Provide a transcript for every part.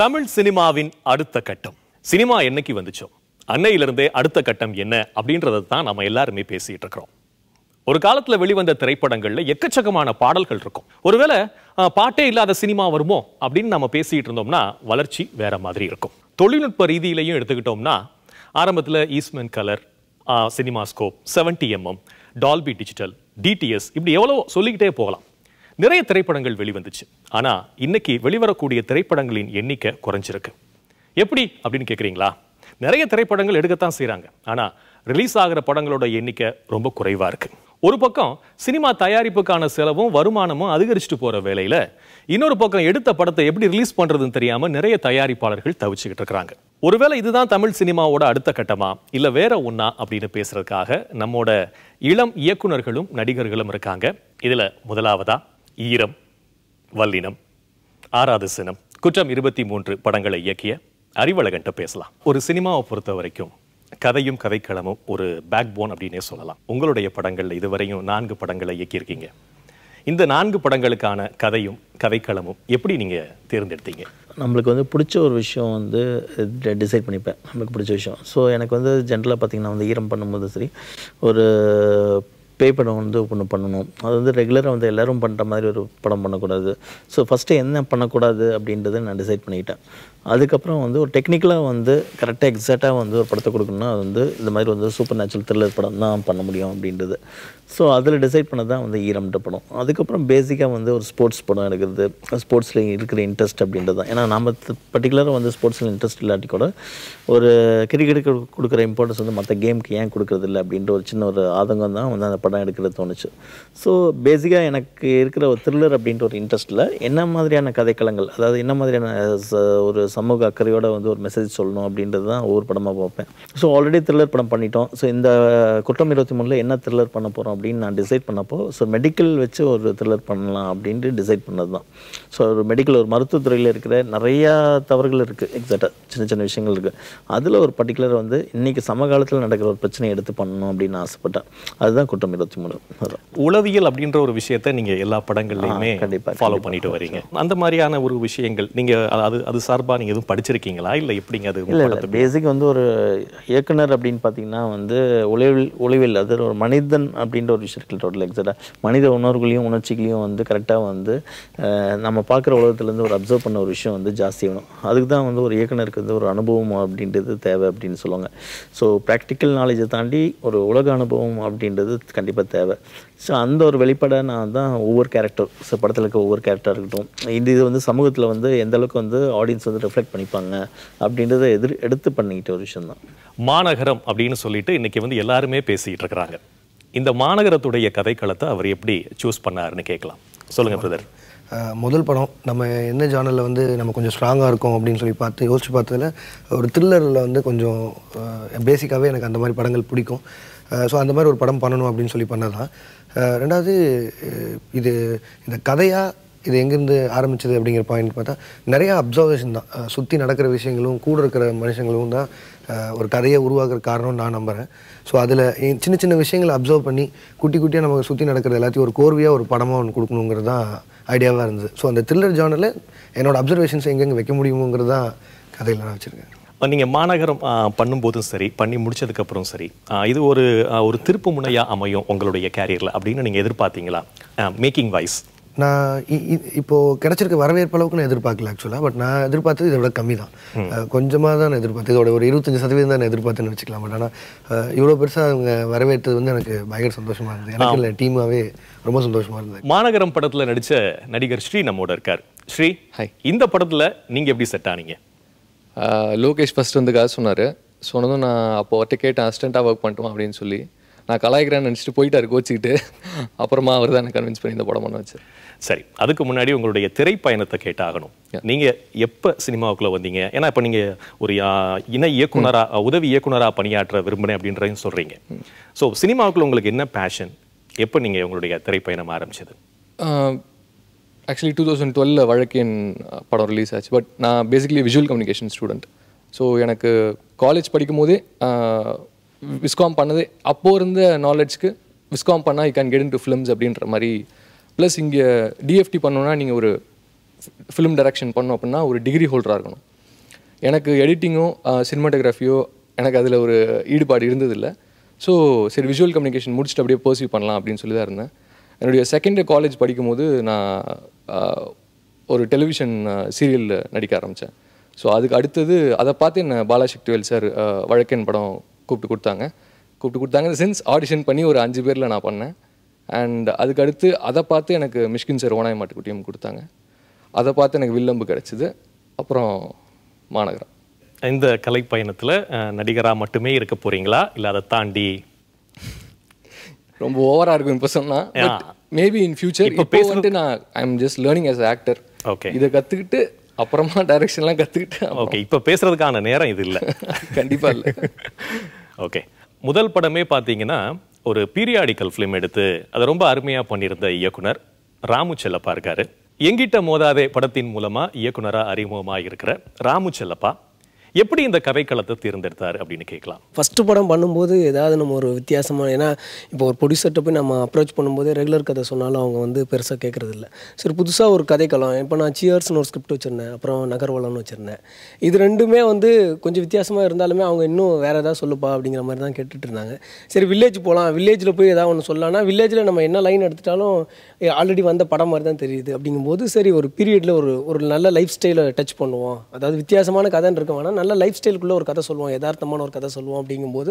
தமிழ் சினிமாவின் அடுத்த கட்டம். சினிமா என்னைக்கு வந்துச்சோ அன்னையிலிருந்தே அடுத்த கட்டம் என்ன அப்படின்றத தான் நம்ம எல்லாருமே பேசிட்டு இருக்கிறோம். ஒரு காலத்துல வெளிவந்த திரைப்படங்கள்ல எக்கச்சக்கமான பாடல்கள் இருக்கும். ஒருவேளை பாட்டே இல்லாத சினிமா வருமோ அப்படின்னு நம்ம பேசிட்டு இருந்தோம்னா வளர்ச்சி வேற மாதிரி இருக்கும். தொழில்நுட்ப ரீதியிலையும் எடுத்துக்கிட்டோம்னா ஆரம்பத்துல Eastman colour, CinemaScope, 70mm, Dolby digital, DTS, இப்படி எவ்வளோ சொல்லிக்கிட்டே போகலாம். நிறைய திரைப்படங்கள் வெளிவந்துச்சு. ஆனா இன்னைக்கு வெளிவரக்கூடிய திரைப்படங்களின் எண்ணிக்கை குறைஞ்சிருக்கு. எப்படி அப்படின்னு கேட்குறீங்களா? நிறைய திரைப்படங்கள் எடுக்கத்தான் செய்யறாங்க. ஆனா ரிலீஸ் ஆகிற படங்களோட எண்ணிக்கை ரொம்ப குறைவா இருக்கு. ஒரு பக்கம் சினிமா தயாரிப்புக்கான செலவும் வருமானமும் அதிகரிச்சுட்டு போற வேளையில இன்னொரு பக்கம் எடுத்த படத்தை எப்படி ரிலீஸ் பண்றதுன்னு தெரியாம நிறைய தயாரிப்பாளர்கள் தவிச்சுக்கிட்டு இருக்கிறாங்க. ஒருவேளை இதுதான் தமிழ் சினிமாவோட அடுத்த கட்டமா இல்ல வேற ஒன்னா அப்படின்னு பேசுறதுக்காக நம்மோட இளம் இயக்குனர்களும் நடிகர்களும் இருக்காங்க. இதுல முதலாவதா ஈரம், வல்லினம், ஆறாவது சினம், குற்றம் 23 படங்களை இயக்கிய அறிவழகன்ட்ட பேசலாம். ஒரு சினிமாவை பொறுத்த வரைக்கும் கதையும் கதைக்களமும் ஒரு பேக் போன் அப்படின்னே சொல்லலாம். உங்களுடைய படங்கள்ல இதுவரையும் 4 படங்களை இயக்கியிருக்கீங்க. இந்த 4 படங்களுக்கான கதையும் கதைக்களமும் எப்படி நீங்க தேர்ந்தெடுத்தீங்க? நம்மளுக்கு வந்து பிடிச்ச ஒரு விஷயம் வந்து டிசைட் பண்ணிப்பேன். நம்மளுக்கு பிடிச்ச விஷயம். ஸோ எனக்கு வந்து ஜென்ரலாக பார்த்திங்கன்னா வந்து ஈரம் பண்ணும்போது சரி, ஒரு பேய் படம் வந்து ஒன்று பண்ணணும். அது வந்து ரெகுலராக வந்து எல்லோரும் பண்ணுற மாதிரி ஒரு படம் பண்ணக்கூடாது. ஸோ ஃபஸ்ட்டு என்ன பண்ணக்கூடாது அப்படின்றத நான் டிசைட் பண்ணிக்கிட்டேன். அதுக்கப்புறம் வந்து ஒரு டெக்னிக்கலாக வந்து கரெக்டாக எக்ஸாக்டாக வந்து ஒரு படத்தை கொடுக்கணும்னா அது வந்து இந்த மாதிரி வந்து சூப்பர் நேச்சுரல் த்ரில்லர் படம் தான் பண்ண முடியும் அப்படின்றது. ஸோ அதில் டிசைட் பண்ண தான் வந்து ஈரம்ன்ற படம். அதுக்கப்புறம் பேசிக்காக வந்து ஒரு ஸ்போர்ட்ஸ் படம் எடுக்கிறது, ஸ்போர்ட்ஸில் இருக்கிற இன்ட்ரெஸ்ட் அப்படின்றது தான். ஏன்னா நம்ம பர்டிகுலராக வந்து ஸ்போர்ட்ஸில் இன்ட்ரெஸ்ட் இல்லாட்டி கூட ஒரு கிரிக்கெட்டுக்கு கொடுக்குற இம்பார்ட்டன்ஸ் வந்து மற்ற கேமுக்கு ஏன் கொடுக்குறது இல்லை அப்படின்ற ஒரு சின்ன ஒரு ஆதங்கம் தான் வந்து அந்த படம் எடுக்கிறது தோணுச்சு. ஸோ பேசிக்காக எனக்கு இருக்கிற ஒரு த்ரில்லர் அப்படின்ற ஒரு இன்ட்ரெஸ்ட்டில் என்ன மாதிரியான கதைக்களங்கள், அதாவது என்ன மாதிரியான ஒரு சமூக அக்கறையோட வந்து ஒரு மெசேஜ் சொல்லணும் அப்படின்றது தான் ஒவ்வொரு படமாக பார்ப்பேன். ஸோ ஆல்ரெடி த்ரில்லர் படம் பண்ணிட்டோம். ஸோ இந்த குற்றம் 23 என்ன த்ரில்லர் பண்ண போகிறோம் அப்படின்னு நான் டிசைட் பண்ணப்போ, ஸோ மெடிக்கல் வச்சு ஒரு த்ரில்லர் பண்ணலாம் அப்படின்ட்டு டிசைட் பண்ணது தான். ஸோ ஒரு மெடிக்கல், ஒரு மருத்துவத்துறையில் இருக்கிற நிறையா தவறுகள் இருக்குது, எக்ஸாக்டாக சின்ன சின்ன விஷயங்கள் இருக்குது. அதில் ஒரு பர்டிகுலர் வந்து இன்றைக்கி சமகாலத்தில் நடக்கிற ஒரு பிரச்சனையை எடுத்து பண்ணணும் அப்படின்னு ஆசைப்பட்டேன். அதுதான் குற்றம் 23. உளவியல் அப்படின்ற ஒரு விஷயத்தை நீங்கள் எல்லா படங்கள்லையுமே கண்டிப்பாக ஃபாலோ பண்ணிட்டு வரீங்க. அந்த மாதிரியான ஒரு விஷயங்கள் நீங்கள் அது சார்பாக நீங்கள் எதுவும் படிச்சிருக்கீங்களா இல்லை எப்படிங்க? அது இல்லை, பேசிக் வந்து ஒரு இயக்குனர் அப்படின்னு பார்த்தீங்கன்னா வந்து உளவியல், அது ஒரு மனிதன் அப்படின்ற ஒரு விஷயம் இருக்குது. டோட்டல் எக்ஸாக்டாக மனித உணர்வுகளையும் உணர்ச்சிகளையும் வந்து கரெக்டாக வந்து நம்ம பார்க்குற உலகத்துலேருந்து ஒரு அப்சர்வ் பண்ண ஒரு விஷயம் வந்து ஜாஸ்தி வேணும். அதுக்கு தான் வந்து ஒரு இயக்குனருக்கு வந்து ஒரு அனுபவம் அப்படின்றது தேவை அப்படின்னு சொல்லுவாங்க. ஸோ ப்ராக்டிக்கல் நாலேஜை தாண்டி ஒரு உலக அனுபவம் அப்படின்றது கண்டிப்பாக தேவை. ஸோ அந்த ஒரு வெளிப்பாடை நான் தான் ஒவ்வொரு கேரக்டர், ஸோ படத்தில் இருக்க ஒவ்வொரு கேரக்டராக இருக்கட்டும், இது வந்து சமூகத்தில் வந்து எந்த அளவுக்கு வந்து ஆடியன்ஸ் வந்து ரிஃப்ளெக்ட் பண்ணிப்பாங்க அப்படின்றத எடுத்து பண்ணிக்கிட்ட ஒரு விஷயம் தான். மாநகரம் அப்படின்னு சொல்லிட்டு இன்னைக்கு வந்து எல்லாருமே பேசிகிட்டு இருக்கிறாங்க. இந்த மாநகரத்துடைய கதைக்களத்தை அவர் எப்படி சூஸ் பண்ணாருன்னு கேட்கலாம். சொல்லுங்கள் பிரதர். முதல் படம் நம்ம என்ன ஜானரில் வந்து நம்ம கொஞ்சம் ஸ்ட்ராங்காக இருக்கும் அப்படின்னு சொல்லி யோசிச்சு பார்த்ததில் ஒரு த்ரில்லரில் வந்து கொஞ்சம் பேசிக்காகவே எனக்கு அந்த மாதிரி படங்கள் பிடிக்கும். ஸோ அந்த மாதிரி ஒரு படம் பண்ணணும் அப்படின்னு சொல்லி பண்ணதான். ரெண்டாவது இந்த கதையாக இது எங்கேருந்து ஆரம்பிச்சது அப்படிங்கிற பாயிண்ட் பார்த்தா நிறையா அப்சர்வேஷன் தான். சுற்றி நடக்கிற விஷயங்களும் கூட இருக்கிற மனுஷங்களும் தான் ஒரு கதையை உருவாக்குற காரணம்னு நான் நம்புகிறேன். ஸோ அதில் சின்ன சின்ன விஷயங்களை அப்சர்வ் பண்ணி குட்டி குட்டியாக நமக்கு சுற்றி நடக்கிற எல்லாத்தையும் ஒரு கோர்வையாக ஒரு படமாக ஒன்று கொடுக்கணுங்கிறது தான் ஐடியாவாக இருந்தது. ஸோ அந்த த்ரில்லர் ஜானரில் என்னோடய அப்சர்வேஷன்ஸ் எங்கெங்கே வைக்க முடியுங்கிறது தான் கதையில் நான் வச்சுருக்கேன். நீங்கள் மாநகரம் பண்ணும்போதும் சரி, பண்ணி முடிச்சதுக்கப்புறம் சரி, இது ஒரு திருப்பு முனையாக அமையும் உங்களுடைய கேரியரில் அப்படின்னு நீங்கள் எதிர்பார்த்தீங்களா? மேக்கிங் வைஸ் நான் இப்போது கிடச்சிருக்க வரவேற்பு அளவுக்கு நான் எதிர்பார்க்கல ஆக்சுவலாக. பட் நான் எதிர்பார்த்தது இதை விட கம்மி தான். கொஞ்சமாக தான் நான் எதிர்பார்த்தது. இதோட ஒரு 25% தான் நான் எதிர்பார்த்துன்னு வச்சுக்கலாம். பட் ஆனால் இவ்வளோ பெருசாக அவங்க வரவேற்றது வந்து எனக்கு பயங்கர சந்தோஷமாக இருந்தது. எனக்கு இல்லை, டீமாகவே ரொம்ப சந்தோஷமாக இருந்தது. மாநகரம் படத்தில் நடித்த நடிகர் ஸ்ரீ நம்மோட இருக்கார். ஸ்ரீ, இந்த படத்தில் நீங்கள் எப்படி செட் ஆனீங்க? லோகேஷ் ஃபஸ்ட் வந்து கதை சொன்னார். சொன்னதும் நான் அப்போ ஒருத்த கேட்டேன், அசிஸ்டண்ட்டாக ஒர்க் பண்ணிட்டோம் அப்படின்னு சொல்லி. நான் கலாய்க்கிறேன்னு நினச்சிட்டு போயிட்டாரு கோச்சிக்கிட்டு. அப்புறமா அவர் தான் எனக்கு கன்வின்ஸ் பண்ணி இந்த படம் பண்ண வச்சு. சரி, அதுக்கு முன்னாடி உங்களுடைய திரைப்பயணத்தை கேட்டாகணும். நீங்கள் எப்போ சினிமாவுக்குள்ளே வந்தீங்க? ஏன்னா இப்போ நீங்கள் ஒரு இணை இயக்குனராக, உதவி இயக்குனராக பணியாற்ற விரும்பினேன் அப்படின்றதையும் சொல்கிறீங்க. ஸோ சினிமாவுக்குள்ள உங்களுக்கு என்ன பேஷன்? எப்போ நீங்கள் உங்களுடைய திரைப்பயணம் ஆரம்பிச்சது? ஆக்சுவலி 2012 வழக்கேன் படம் ரிலீஸ் ஆச்சு. பட் நான் basically visual communication student. So எனக்கு காலேஜ் படிக்கும் போதே விஸ்காம் பண்ணது அப்போது இருந்த நாலேஜ்க்கு விஸ்காம் பண்ணால் you can get in to films அப்படின்ற மாதிரி. ப்ளஸ் இங்கே டிஎஃப்டி பண்ணோன்னா நீங்கள் ஒரு ஃபிலிம் டைரக்ஷன் பண்ணோம் அப்படின்னா ஒரு டிகிரி ஹோல்டராக இருக்கணும். எனக்கு எடிட்டிங்கோ சினிமாட்டோகிராஃபியோ எனக்கு அதில் ஒரு ஈடுபாடு இருந்ததில்லை. ஸோ சரி விஷுவல் கம்யூனிகேஷன் முடிச்சுட்டு அப்படியே பர்சியூ பண்ணலாம் அப்படின்னு சொல்லி தான் இருந்தேன். என்னுடைய செகண்ட் இயர் காலேஜ் படிக்கும்போது நான் ஒரு டெலிவிஷன் சீரியலில் நடிக்க ஆரம்பித்தேன். ஸோ அதுக்கு அடுத்தது அதை பார்த்து என்ன பாலாசக்திவேல் சார் வழக்கன் படம் கூப்பிட்டு கொடுத்தாங்க. சென்ஸ் ஆடிஷன் பண்ணி ஒரு 5 பேரில் நான் பண்ணேன். அண்ட் அதுக்கு அடுத்து அதை பார்த்து எனக்கு மிஷ்கின் சார் ஓனாய் மாட்டுக்குட்டியும் கொடுத்தாங்க. அதை பார்த்து எனக்கு வில்லம்பு கிடச்சிது. அப்புறம் மாநகரம். இந்த கலை பயணத்தில் நடிகராக மட்டுமே இருக்க போறீங்களா இல்லை அதை தாண்டி? ரொம்ப ஓவராக இருக்கும் இப்போ சொன்னால். மேபி இன் ஃபியூச்சர் இப்போ பேசிட்டு நான் I am just learning as actor. Okay, இதை கற்றுக்கிட்டு அப்புறமா டைரக்ஷன்லாம் கற்றுக்கிட்டு. ஓகே, இப்போ பேசுறதுக்கான நேரம் இது இல்லை. கண்டிப்பாக இல்லை. ஓகே, முதல் படமே பார்த்தீங்கன்னா ஒரு பீரியாடிக்கல் ஃபிலிம் எடுத்து அதை ரொம்ப அருமையாக பண்ணியிருந்த இயக்குனர் ராமு செல்லப்பா இருக்காரு. எங்கிட்ட மோதாதே படத்தின் மூலமா இயக்குனராக அறிமுகமாக இருக்கிற ராமு செல்லப்பா எப்படி இந்த கதைக்களத்தை தேர்ந்தெடுத்தார் அப்படின்னு கேட்கலாம். ஃபஸ்ட்டு படம் பண்ணும்போது ஏதாவது நம்ம ஒரு வித்தியாசமாக, ஏன்னா இப்போ ஒரு ப்ரொடியூசர்கிட்ட போய் நம்ம அப்ரோச் பண்ணும்போது ரெகுலர் கதை சொன்னாலும் அவங்க வந்து பெருசாக கேட்குறதில்ல. சரி, புதுசாக ஒரு கதைக்களம். இப்போ நான் சியர்ஸ்னு ஒரு ஸ்கிரிப்ட் வச்சுருந்தேன், அப்புறம் நகர்வலம்னு வச்சுருந்தேன். இது ரெண்டுமே வந்து கொஞ்சம் வித்தியாசமாக இருந்தாலுமே அவங்க இன்னும் வேறு ஏதாவது சொல்லுப்பா அப்படிங்கிற மாதிரி தான் கேட்டுட்டு இருந்தாங்க. சரி, வில்லேஜ் போகலாம், வில்லேஜில் போய் ஏதாவது ஒன்று சொல்லலாம்னா வில்லேஜில் நம்ம என்ன லைன் எடுத்துட்டாலும் ஆல்ரெடி வந்த படம் மாதிரி தான் தெரியுது. அப்படிங்கும்போது சரி, ஒரு பீரியடில் ஒரு நல்ல லைஃப் ஸ்டைலை டச் பண்ணுவோம், அதாவது வித்தியாசமான கதைன்னு இருக்க வேணாம், நல்ல லைஃப் ஸ்டைலுக்குள்ளே ஒரு கதை சொல்லுவோம், யதார்த்தமான ஒரு கதை சொல்லுவோம். அப்படிங்கும்போது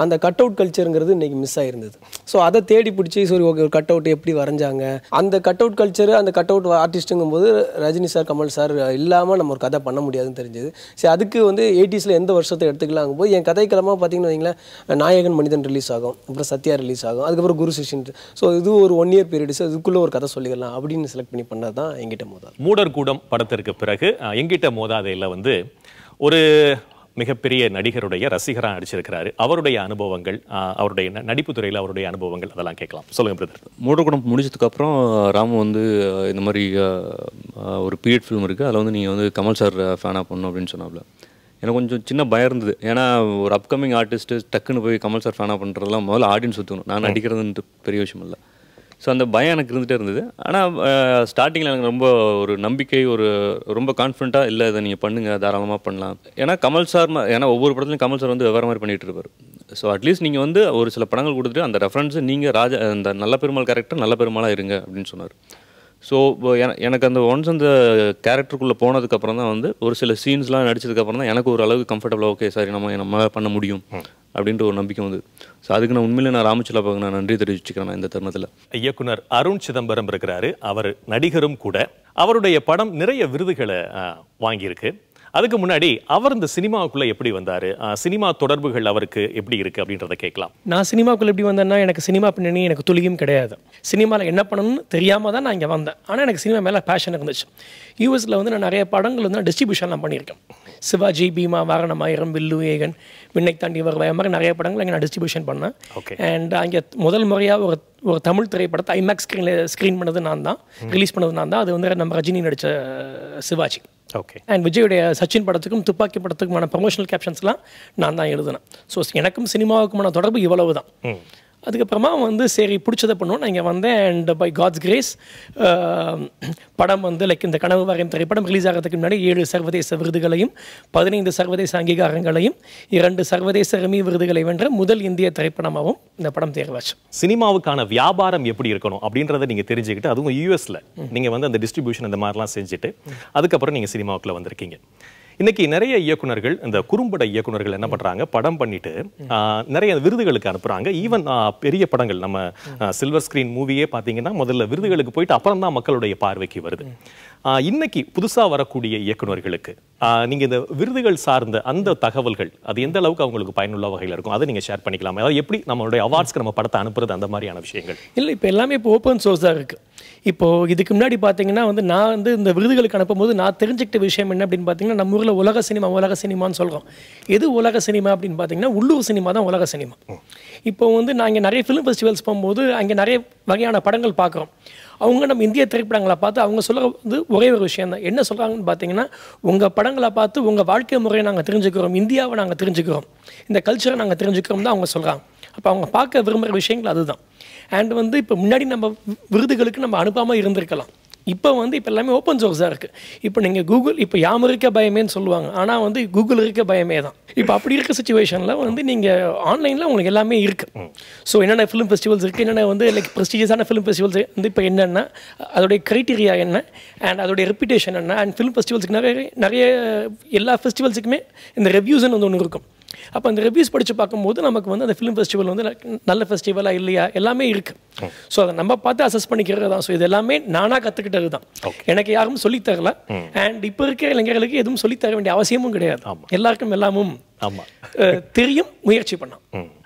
அந்த கட் அவுட் கல்ச்சருங்கிறது இன்றைக்கி மிஸ் ஆகிருந்தது. ஸோ அதை தேடி பிடிச்சி சரி ஓகே, ஒரு கட் அவுட் எப்படி வரைஞ்சாங்க, அந்த கட் அவுட் கல்ச்சரு, அந்த கட் அவுட் ஆர்டிஸ்ட்டுங்கும்போது ரஜினி சார், கமல் சார் இல்லாமல் நம்ம ஒரு கதை பண்ண முடியாதுன்னு தெரிஞ்சது. சரி, அதுக்கு வந்து 80s எந்த வருஷத்தை எடுத்துக்கலாங்கும் போது என் கதைக்கிழமை பார்த்தீங்கன்னு வைங்களேன், நாயகன் மனிதன் ரிலீஸ் ஆகும், அப்புறம் சத்யா ரிலீஸ் ஆகும், அதுக்கப்புறம் குரு சிஷ்யன். ஸோ இது ஒரு 1 year பீரியட்ஸ், இதுக்குள்ளே ஒரு கதை சொல்லிடலாம் அப்படின்னு செலக்ட் பண்ணி பண்ணது தான் எங்கிட்ட மோதாது. மூடர் கூடம் படத்திற்கு பிறகு எங்கிட்ட மோதாதையில் வந்து ஒரு மிகப்பெரிய நடிகருடைய ரசிகராக நடிச்சிருக்கிறாரு. அவருடைய அனுபவங்கள், அவருடைய நடிப்பு துறையில் அவருடைய அனுபவங்கள் அதெல்லாம் கேட்கலாம். சொல்லுங்க பிரதர். மூடர்குடம் முடிச்சதுக்கப்புறம் ராமு வந்து இந்த மாதிரி ஒரு பீரியட் ஃபிலிம் இருக்குது, அதில் வந்து நீங்கள் வந்து கமல் சார் ஃபேனாக பண்ணணும் அப்படின்னு சொன்னாப்ல. எனக்கு கொஞ்சம் சின்ன பயம் இருந்தது. ஏன்னா ஒரு அப்கமிங் ஆர்டிஸ்ட்டு டக்குன்னு போய் கமல் சார் ஃபேனாக பண்ணுறதுலாம் முதல்ல ஆடியன்ஸ் ஒத்துக்கணும், நான் நடிக்கிறதுன்ட்டு பெரிய விஷயம் இல்லை. ஸோ அந்த பயம் எனக்கு இருந்துகிட்டே இருந்தது. ஆனால் ஸ்டார்டிங்கில் எனக்கு ரொம்ப ஒரு நம்பிக்கை, ஒரு ரொம்ப கான்ஃபிடண்ட்டாக இல்லை, இதை நீங்கள் பண்ணுங்கள், தாராளமாக பண்ணலாம். ஏன்னா கமல் சார், ஏன்னா ஒவ்வொரு படத்துலையும் கமல் சார் வந்து வேறு மாதிரி பண்ணிகிட்டு இருப்பார். ஸோ அட்லீஸ்ட் நீங்கள் வந்து ஒரு சில படங்கள் கொடுத்துட்டு அந்த ரெஃபரன்ஸு நீங்கள் அந்த நல்ல பெருமாள் கேரக்டர் நல்ல பெருமாளாக இருங்க அப்படின்னு சொன்னார். ஸோ எனக்கு அந்த ஒன்ஸ் அந்த கேரக்டருக்குள்ளே போனதுக்கப்புறம் தான் வந்து ஒரு சில சீன்ஸ்லாம் நடிச்சதுக்கப்புறம் தான் எனக்கு ஒரு அளவுக்கு கம்ஃபர்டபுளாக ஓகே சாரி நம்ம பண்ண முடியும் அப்படின்ற ஒரு நம்பிக்கை வந்து. ஸோ அதுக்கு நான் உண்மையிலே நான் ராமச்செல்லப்பாவுக்கு நான் நன்றி தெரிவிச்சுக்கிறேன் இந்த தருணத்தில். இயக்குனர் அருண் சிதம்பரம் இருக்கிறாரு, அவர் நடிகரும் கூட. அவருடைய படம் நிறைய விருதுகளை வாங்கியிருக்கு. அதுக்கு முன்னாடி அவர் இந்த சினிமாவுக்குள்ள எப்படி வந்தாரு, சினிமா தொடர்புகள் அவருக்கு எப்படி இருக்கு அப்படின்றத கேட்கலாம். நான் சினிமாவுக்குள்ள எப்படி வந்தேன்னா, எனக்கு சினிமா பின்னணி எனக்கு துளியும் கிடையாது. சினிமாவில் என்ன பண்ணணும்னு தெரியாமல் தான் நான் இங்கே வந்தேன். ஆனால் எனக்கு சினிமா மேலே பேஷன் இருந்துச்சு. யூஎஸில் வந்து நான் நிறைய படங்கள் வந்து நான் டிஸ்ட்ரிபியூஷன்லாம் பண்ணியிருக்கேன். சிவாஜி, பீமா, வாரணமாயிரம், வில்லு, ஏகன், விண்ணை தாண்டி வருவாய் மாதிரி நிறைய படங்கள் அங்கே நான் டிஸ்ட்ரிபியூஷன் பண்ணேன். அண்ட் அங்கே முதல் முறையாக ஒரு தமிழ் திரைப்படத்தை ஐமேக்ஸ் ஸ்க்ரீன் பண்ணது நான் தான், ரிலீஸ் பண்ணது நான் தான். அது வந்து நம்ம ரஜினி நடித்த சிவாஜி. ஓகே. அண்ட் விஜயுடைய சச்சின் படத்துக்கும் துப்பாக்கி படத்துக்குமான ப்ரமோஷனல் கேப்ஷன்ஸ்லாம் நான் தான் எழுதினேன். ஸோ எனக்கும் சினிமாவுக்குமான தொடர்பு இவ்வளவு தான். அதுக்கப்புறமா வந்து சரி பிடிச்சதை பண்ணுவோம் நான் இங்கே வந்தேன். அண்ட் பை காட்ஸ் கிரேஸ் படம் வந்து லைக் இந்த கனவு வரையும் திரைப்படம் ரிலீஸ் ஆகிறதுக்கு முன்னாடி 7 சர்வதேச விருதுகளையும் 15 சர்வதேச அங்கீகாரங்களையும் 2 சர்வதேச ரெமி விருதுகளை வென்ற முதல் இந்திய திரைப்படமாகவும் இந்த படம் தேர்வாச்சு. சினிமாவுக்கான வியாபாரம் எப்படி இருக்கணும் அப்படின்றத நீங்க தெரிஞ்சுக்கிட்டு, அதுவும் யூஎஸ்ல நீங்க வந்து அந்த டிஸ்ட்ரிபியூஷன் இந்த மாதிரிலாம் செஞ்சுட்டு அதுக்கப்புறம் நீங்க சினிமாவுக்குள்ள வந்திருக்கீங்க. இன்னைக்கு நிறைய இயக்குனர்கள், இந்த குறும்பட இயக்குனர்கள் என்ன பண்றாங்க, படம் பண்ணிட்டு நிறைய விருதுகளுக்கு அனுப்புறாங்க. ஈவன் பெரிய படங்கள் நம்ம சில்வர் ஸ்கிரீன் மூவியே பாத்தீங்கன்னா முதல்ல விருதுகளுக்கு போயிட்டு அப்புறம் தான் மக்களுடைய பார்வைக்கு வருது. இன்னைக்கு புதுசா வரக்கூடிய இயக்குனர்களுக்கு நீங்க இந்த விருதுகள் சார்ந்த அந்த தகவல்கள் அது எந்த அளவுக்கு அவங்களுக்கு பயனுள்ள வகையில் இருக்கும், அதை நீங்க ஷேர் பண்ணிக்கலாம். அதாவது எப்படி நம்மளுடைய அவார்ட்ஸ்க்கு நம்ம படத்தை அனுப்புறது, அந்த மாதிரியான விஷயங்கள். இல்லை, இப்போ எல்லாமே இப்போ ஓப்பன் சோர்ஸாக இருக்குது. இப்போது இதுக்கு முன்னாடி பார்த்தீங்கன்னா வந்து நான் வந்து இந்த விருதுகளுக்கு அனுப்பும்போது நான் தெரிஞ்சுக்கிட்ட விஷயம் என்ன அப்படின்னு பார்த்தீங்கன்னா, நம்ம ஊரில் உலக சினிமான்னு சொல்கிறோம். எது உலக சினிமா அப்படின்னு பார்த்தீங்கன்னா உள்ளூர் சினிமா தான் உலக சினிமா. இப்போ வந்து நாங்கள் நிறைய ஃபிலிம் ஃபெஸ்டிவல்ஸ் போகும்போது அங்கே நிறைய வகையான படங்கள் பார்க்குறோம். அவங்க நம்ம இந்திய திரைப்படங்களை பார்த்து அவங்க சொல்கிறது ஒரே ஒரு விஷயம் தான். என்ன சொல்கிறாங்கன்னு பார்த்தீங்கன்னா, உங்கள் படங்களை பார்த்து உங்கள் வாழ்க்கை முறையை நாங்கள் தெரிஞ்சுக்கிறோம், இந்தியாவை நாங்கள் தெரிஞ்சுக்கிறோம், இந்த கல்ச்சரை நாங்கள் தெரிஞ்சுக்கிறோம் தான் அவங்க சொல்கிறாங்க. அப்போ அவங்க பார்க்க விரும்புகிற விஷயங்கள் அதுதான். அண்ட் வந்து இப்போ முன்னாடி நம்ம விருதுகளுக்கு நம்ம அனுப்பாமல் இருந்திருக்கலாம். இப்போ வந்து இப்போ எல்லாமே ஓப்பன் சோர்ஸாக இருக்குது. இப்போ நீங்கள் கூகுள் இப்போ யாம் இருக்க பயமேன்னு சொல்லுவாங்க, ஆனால் வந்து கூகுள் இருக்க பயமே தான். இப்போ அப்படி இருக்க சுச்சுவேஷனில் வந்து நீங்கள் ஆன்லைனில் உங்களுக்கு எல்லாமே இருக்குது. ஸோ என்னென்ன ஃபிலிம் ஃபெஸ்டிவல்ஸ் இருக்குது, என்னென்ன வந்து லைக் ப்ரெஸ்டீஜியஸான ஃபிலிம் ஃபெஸ்டிவல்ஸ் வந்து இப்போ என்னென்ன, அதோடைய க்ரைட்டீரியா என்ன, அண்ட் அதோடைய ரெப்யூட்டேஷன் என்ன, அண்ட் ஃபிலிம் ஃபெஸ்டிவல்ஸுக்கு நிறைய எல்லா ஃபெஸ்டிவல்ஸுக்குமே இந்த ரெவ்யூஸ்ன்னு வந்து ஒன்று இருக்கும். அப்போ அந்த ரிவ்யூஸ் படித்து பார்க்கும்போது நமக்கு வந்து அந்த ஃபிலிம் ஃபெஸ்டிவல் வந்து நல்ல ஃபெஸ்டிவலாக இல்லையா எல்லாமே இருக்குது. ஸோ அதை நம்ம பார்த்து அசஸ் பண்ணிக்கிறது தான். ஸோ இது எல்லாமே நானாக கற்றுக்கிட்டது தான், எனக்கு யாரும் சொல்லித்தரல. அண்ட் இப்போ இருக்கிற இளைஞர்களுக்கு எதுவும் சொல்லித்தர வேண்டிய அவசியமும் கிடையாது. எல்லாருக்கும் எல்லாமும் தெரியும், முயற்சி பண்ணோம்.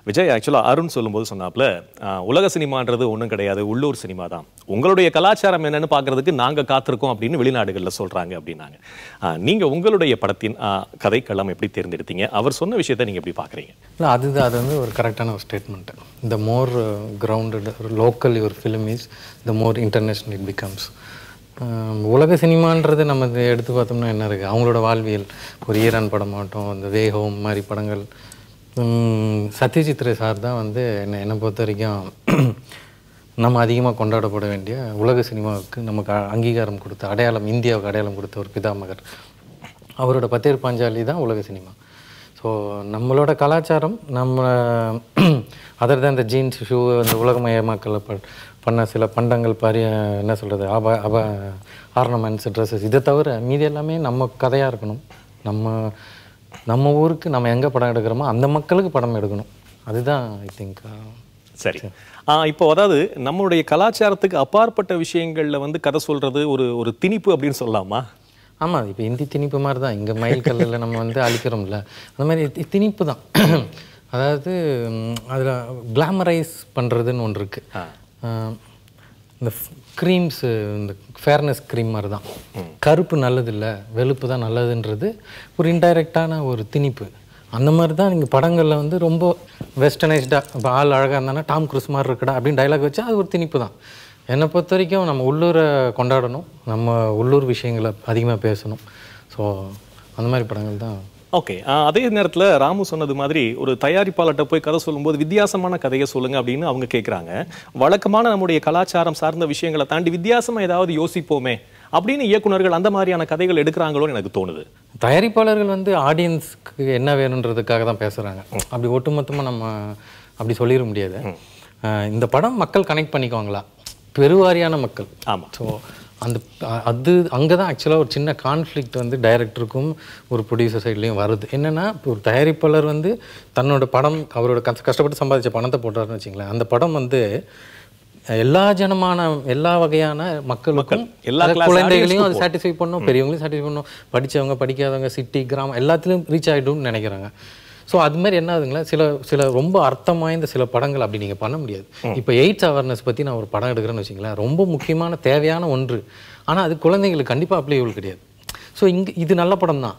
விஜய், ஆக்சுவலாக அருண் சொல்லும்போது சொன்னாப்ல உலக சினிமான்றது ஒன்றும் கிடையாது, உள்ளூர் சினிமா தான். உங்களுடைய கலாச்சாரம் என்னன்னு பார்க்கறதுக்கு நாங்கள் காத்திருக்கோம் அப்படின்னு வெளிநாடுகளில் சொல்கிறாங்க அப்படின்னாங்க. நீங்கள் உங்களுடைய படத்தின் கதைக்களம் எப்படி தேர்ந்தெடுத்தீங்க? அவர் சொன்ன விஷயத்தை நீங்கள் எப்படி பார்க்குறீங்க? இல்லை, அது வந்து ஒரு கரெக்டான ஒரு ஸ்டேட்மெண்ட்டு. த மோர் கிரவுண்டட் லோக்கல் ஒரு film is, the more international it becomes. உலக சினிமான்றது நம்ம எடுத்து பார்த்தோம்னா என்ன இருக்குது, அவங்களோட வாழ்வியல். ஒரு ஈரான் படமாகட்டும், இந்த வே ஹோம் மாதிரி படங்கள். சத்யஜித் ரே சார் தான் வந்து என்னை பொறுத்த வரைக்கும் நம்ம அதிகமாக கொண்டாடப்பட வேண்டிய உலக சினிமாவுக்கு நமக்கு அங்கீகாரம் கொடுத்த அடையாளம், இந்தியாவுக்கு அடையாளம் கொடுத்த ஒரு பிதாமகர். அவரோட பத்தேர் பாஞ்சாலி தான் உலக சினிமா. ஸோ நம்மளோட கலாச்சாரம், நம்ம அதர் தான் இந்த ஜீன்ஸ் ஷூ, அந்த உலகமயமாக்கல பண்ண சில பண்டங்கள், என்ன சொல்கிறது, ஆர்னமெண்ட்ஸ், ட்ரெஸ்ஸஸ், இதை தவிர மீதி எல்லாமே நம்ம கதையாக இருக்கணும். நம்ம ஊருக்கு நம்ம எங்கே படம் எடுக்கிறோமோ அந்த மக்களுக்கு படம் எடுக்கணும். அதுதான் ஐ திங்க். சரி, இப்போ அதாவது நம்மளுடைய கலாச்சாரத்துக்கு அப்பாற்பட்ட விஷயங்களில் வந்து கதை சொல்கிறது ஒரு திணிப்பு அப்படின்னு சொல்லலாமா? ஆமாம், இப்போ இந்தி திணிப்பு மாதிரி தான். இங்கே மயில் கல்லில் நம்ம வந்து அழிக்கிறோம்ல, அந்த மாதிரி திணிப்பு தான். அதாவது அதில் கிளாமரைஸ் பண்ணுறதுன்னு ஒன்று இருக்குது. இந்த க்ரீம்ஸு, இந்த ஃபேர்னஸ் க்ரீம் மாதிரி தான். கருப்பு நல்லதில்லை, வெளுப்பு தான் நல்லதுன்றது ஒரு இன்டைரக்டான ஒரு திணிப்பு. அந்த மாதிரி தான் நீங்கள் படங்களில் வந்து ரொம்ப வெஸ்டர்னைஸ்டாக, இப்போ ஆள் அழகாக இருந்தானா டாம் க்ரூஸ் மாதிரி இருக்கடா அப்படின்னு டைலாக் வச்சா அது ஒரு திணிப்பு தான். என்னை பொறுத்த வரைக்கும் நம்ம உள்ளூரை கொண்டாடணும், நம்ம உள்ளூர் விஷயங்களை அதிகமாக பேசணும். ஸோ அந்த மாதிரி படங்கள் தான். ஓகே, அதே நேரத்தில் ராமு சொன்னது மாதிரி ஒரு தயாரிப்பாளர்கிட்ட போய் கதை சொல்லும்போது வித்தியாசமான கதையை சொல்லுங்க அப்படின்னு அவங்க கேட்குறாங்க. வழக்கமான நம்முடைய கலாச்சாரம் சார்ந்த விஷயங்களை தாண்டி வித்தியாசமாக ஏதாவது யோசிப்போமே அப்படின்னு இயக்குனர்கள் அந்த மாதிரியான கதைகள் எடுக்கிறாங்களோன்னு எனக்கு தோணுது. தயாரிப்பாளர்கள் வந்து ஆடியன்ஸ்க்கு என்ன வேணுன்றதுக்காக தான் பேசுகிறாங்க. அப்படி ஒட்டுமொத்தமாக நம்ம அப்படி சொல்லிட முடியாது. இந்த படம் மக்கள் கனெக்ட் பண்ணிக்குவாங்களா, பெருவாரியான மக்கள். ஆமாம். ஸோ அங்கே தான் ஆக்சுவலாக ஒரு சின்ன கான்ஃப்ளிக்ட் வந்து டைரக்டருக்கும் ஒரு ப்ரொடியூசர் சைட்லேயும் வருது. என்னென்னா, ஒரு தயாரிப்பாளர் வந்து தன்னோட படம் அவரோட கஷ்டப்பட்டு சம்பாதிச்ச பணத்தை போட்டாருன்னு வச்சிங்களேன், அந்த படம் வந்து எல்லா எல்லா வகையான மக்களுக்கும், எல்லா குழந்தைகளையும் அது சாட்டிஸ்ஃபை பண்ணும், பெரியவங்களையும் சாட்டிஸ்ஃபை பண்ணும், படித்தவங்க படிக்காதவங்க, சிட்டி கிராமம் எல்லாத்துலேயும் ரீச் ஆகிடும்னு நினைக்கிறாங்க. ஸோ அதுமாதிரி என்ன ஆகுதுங்களா, சில ரொம்ப அர்த்தம் வாய்ந்த சில படங்கள் அப்படி நீங்கள் பண்ண முடியாது. இப்போ எய்ட்ஸ் அவேர்னஸ் பற்றி நான் ஒரு படம் எடுக்கிறேன்னு வச்சிங்களேன், ரொம்ப முக்கியமான தேவையான ஒன்று. ஆனால் அது குழந்தைங்களுக்கு கண்டிப்பாக அப்ளைபிள் கிடையாது. ஸோ இது நல்ல படம் தான்,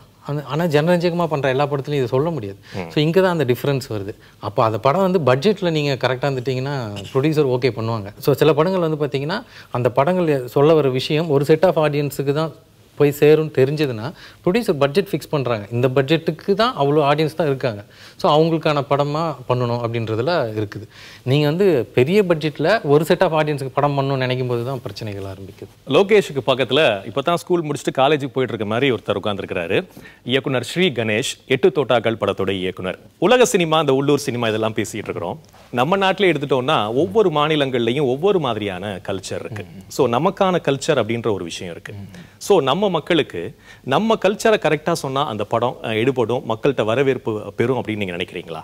ஆனால் ஜனரஞ்சகமாக பண்ணுற எல்லா படத்துலையும் இதை சொல்ல முடியாது. ஸோ இங்கே தான் அந்த டிஃப்ரென்ஸ் வருது. அப்போ அந்த படம் வந்து பட்ஜெட்டில் நீங்கள் கரெக்டாக இருந்துட்டிங்கன்னா ப்ரொடியூசர் ஓகே பண்ணுவாங்க. ஸோ சில படங்கள் வந்து பார்த்திங்கன்னா அந்த படங்கள் சொல்ல வர விஷயம் ஒரு செட் ஆஃப் ஆடியன்ஸுக்கு தான் போய் சேரும்னு தெரிஞ்சதுன்னா ப்ரொடியூசர் பட்ஜெட் ஃபிக்ஸ் பண்ணுறாங்க. இந்த பட்ஜெட்டுக்கு தான் அவ்வளோ ஆடியன்ஸ் தான் இருக்காங்க, ஸோ அவங்களுக்கான படமாக பண்ணணும் அப்படின்றதுல இருக்குது. நீங்கள் வந்து பெரிய பட்ஜெட்டில் ஒரு செட் ஆஃப் ஆடியன்ஸுக்கு படம் பண்ணணும்னு நினைக்கும் போது தான் பிரச்சனைகள் ஆரம்பிக்குது. லோகேஷுக்கு பக்கத்தில் இப்போ தான் ஸ்கூல் முடிச்சுட்டு காலேஜுக்கு போயிட்டு இருக்க மாதிரி ஒருத்தர் உட்காந்துருக்கிறாரு. இயக்குனர் ஸ்ரீ கணேஷ், 8 தோட்டாக்கள் படத்தோட இயக்குனர். உலக சினிமா, இந்த உள்ளூர் சினிமா இதெல்லாம் பேசிகிட்டு இருக்கிறோம். நம்ம நாட்டிலே எடுத்துட்டோம்னா ஒவ்வொரு மாநிலங்கள்லையும் ஒவ்வொரு மாதிரியான கல்ச்சர் இருக்கு. ஸோ நமக்கான கல்ச்சர் அப்படின்ற ஒரு விஷயம் இருக்கு. ஸோ நம்ம மக்களுக்கு நம்ம கல்ச்சரை கரெக்டாக சொன்னால் அந்த படம் எடுபடும், மக்கள்கிட்ட வரவேற்பு பெறும் அப்படின்னு நீங்கள் நினைக்கிறீங்களா?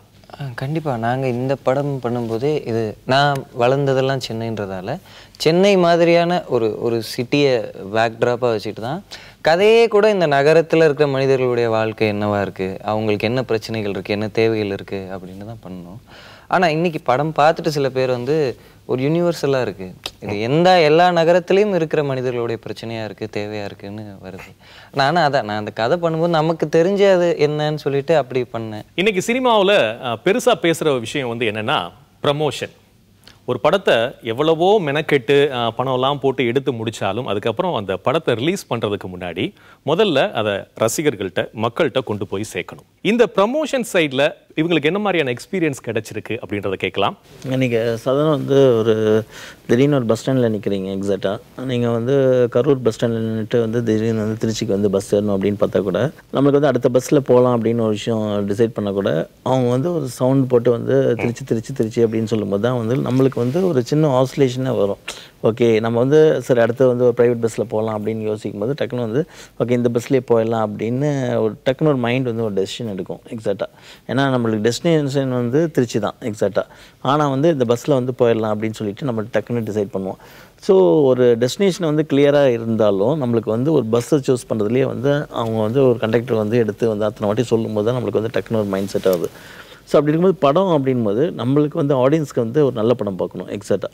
கண்டிப்பாக. நாங்கள் இந்த படம் பண்ணும்போதே, இது நான் வளர்ந்ததெல்லாம் சென்னைன்றதால சென்னை மாதிரியான ஒரு சிட்டியை பேக்ட்ராப்பாக வச்சுட்டு தான் கதையே கூட இந்த நகரத்தில் இருக்கிற மனிதர்களுடைய வாழ்க்கை என்னவா இருக்குது, அவங்களுக்கு என்ன பிரச்சனைகள் இருக்குது, என்ன தேவைகள் இருக்குது அப்படின்னு தான் பண்ணணும். ஆனால் இன்றைக்கி படம் பார்த்துட்டு சில பேர் வந்து ஒரு யூனிவர்சலாக இருக்குது, இது எல்லா நகரத்துலேயும் இருக்கிற மனிதர்களுடைய பிரச்சனையாக இருக்குது, தேவையாக இருக்குதுன்னு வருது. நான் அந்த கதை பண்ணும்போது நமக்கு தெரிஞ்ச அது என்னன்னு சொல்லிட்டு அப்படி பண்ணேன். இன்னைக்கு சினிமாவில் பெருசாக பேசுகிற விஷயம் வந்து என்னென்னா ப்ரமோஷன். ஒரு படத்தை எவ்வளவோ மெனக்கெட்டு பணம்லாம் போட்டு எடுத்து முடித்தாலும் அதுக்கப்புறம் அந்த படத்தை ரிலீஸ் பண்ணுறதுக்கு முன்னாடி முதல்ல அதை ரசிகர்கள்ட்ட, மக்கள்கிட்ட கொண்டு போய் சேர்க்கணும். இந்த ப்ரமோஷன் சைடில் இவங்களுக்கு என்ன மாதிரியான எக்ஸ்பீரியன்ஸ் கிடைச்சிருக்கு அப்படின்றத கேட்கலாம். நீங்கள் சாதாரண வந்து ஒரு திடீர்னு ஒரு பஸ் ஸ்டாண்டில் நிற்கிறீங்க. எக்ஸாக்டாக நீங்கள் வந்து கரூர் பஸ் ஸ்டாண்டில் நின்றுட்டு வந்து திடீர்னு வந்து திருச்சிக்கு வந்து பஸ் ஏறணும் அப்படின்னு பார்த்தா கூட நம்மளுக்கு வந்து அடுத்த பஸ்ஸில் போகலாம் அப்படின்னு ஒரு விஷயம் டிசைட் பண்ணால் கூட அவங்க வந்து ஒரு சவுண்ட் போட்டு வந்து திருச்சி அப்படின்னு சொல்லும்போது தான் வந்து நம்மளுக்கு வந்து ஒரு சின்ன ஆசிலேஷனே வரும். ஓகே, நம்ம வந்து சரி அடுத்து வந்து ஒரு ப்ரைவேட் பஸ்ஸில் போகலாம் அப்படின்னு யோசிக்கும் போது டக்குன்னு வந்து ஓகே இந்த பஸ்லேயே போயிடலாம் அப்படின்னு ஒரு டக்குன்னு ஒரு மைண்ட் வந்து ஒரு டெசிஷன் எடுக்கும். எக்ஸாக்டாக ஏன்னா நம்மளுக்கு டெஸ்டினேஷன் வந்து திருச்சி தான் எக்ஸாக்டாக. ஆனால் வந்து இந்த பஸ்ஸில் வந்து போயிடலாம் அப்படின்னு சொல்லிட்டு நம்ம டக்குன்னு டிசைட் பண்ணுவோம். ஸோ ஒரு டெஸ்டினேஷன் வந்து கிளியராக இருந்தாலும் நம்மளுக்கு வந்து ஒரு பஸ்ஸை சூஸ் பண்ணுறதுலேயே வந்து அவங்க வந்து ஒரு கண்டக்டர் வந்து எடுத்து வந்து அத்தனை வாட்டி சொல்லும்போது தான் நம்மளுக்கு வந்து டக்குன்னு ஒரு மைண்ட் செட் ஆகுது. ஸோ அப்படி இருக்கும்போது படம் அப்படின்போது நம்மளுக்கு வந்து ஆடியன்ஸ்க்கு வந்து ஒரு நல்ல படம் பார்க்கணும். எக்ஸாக்டாக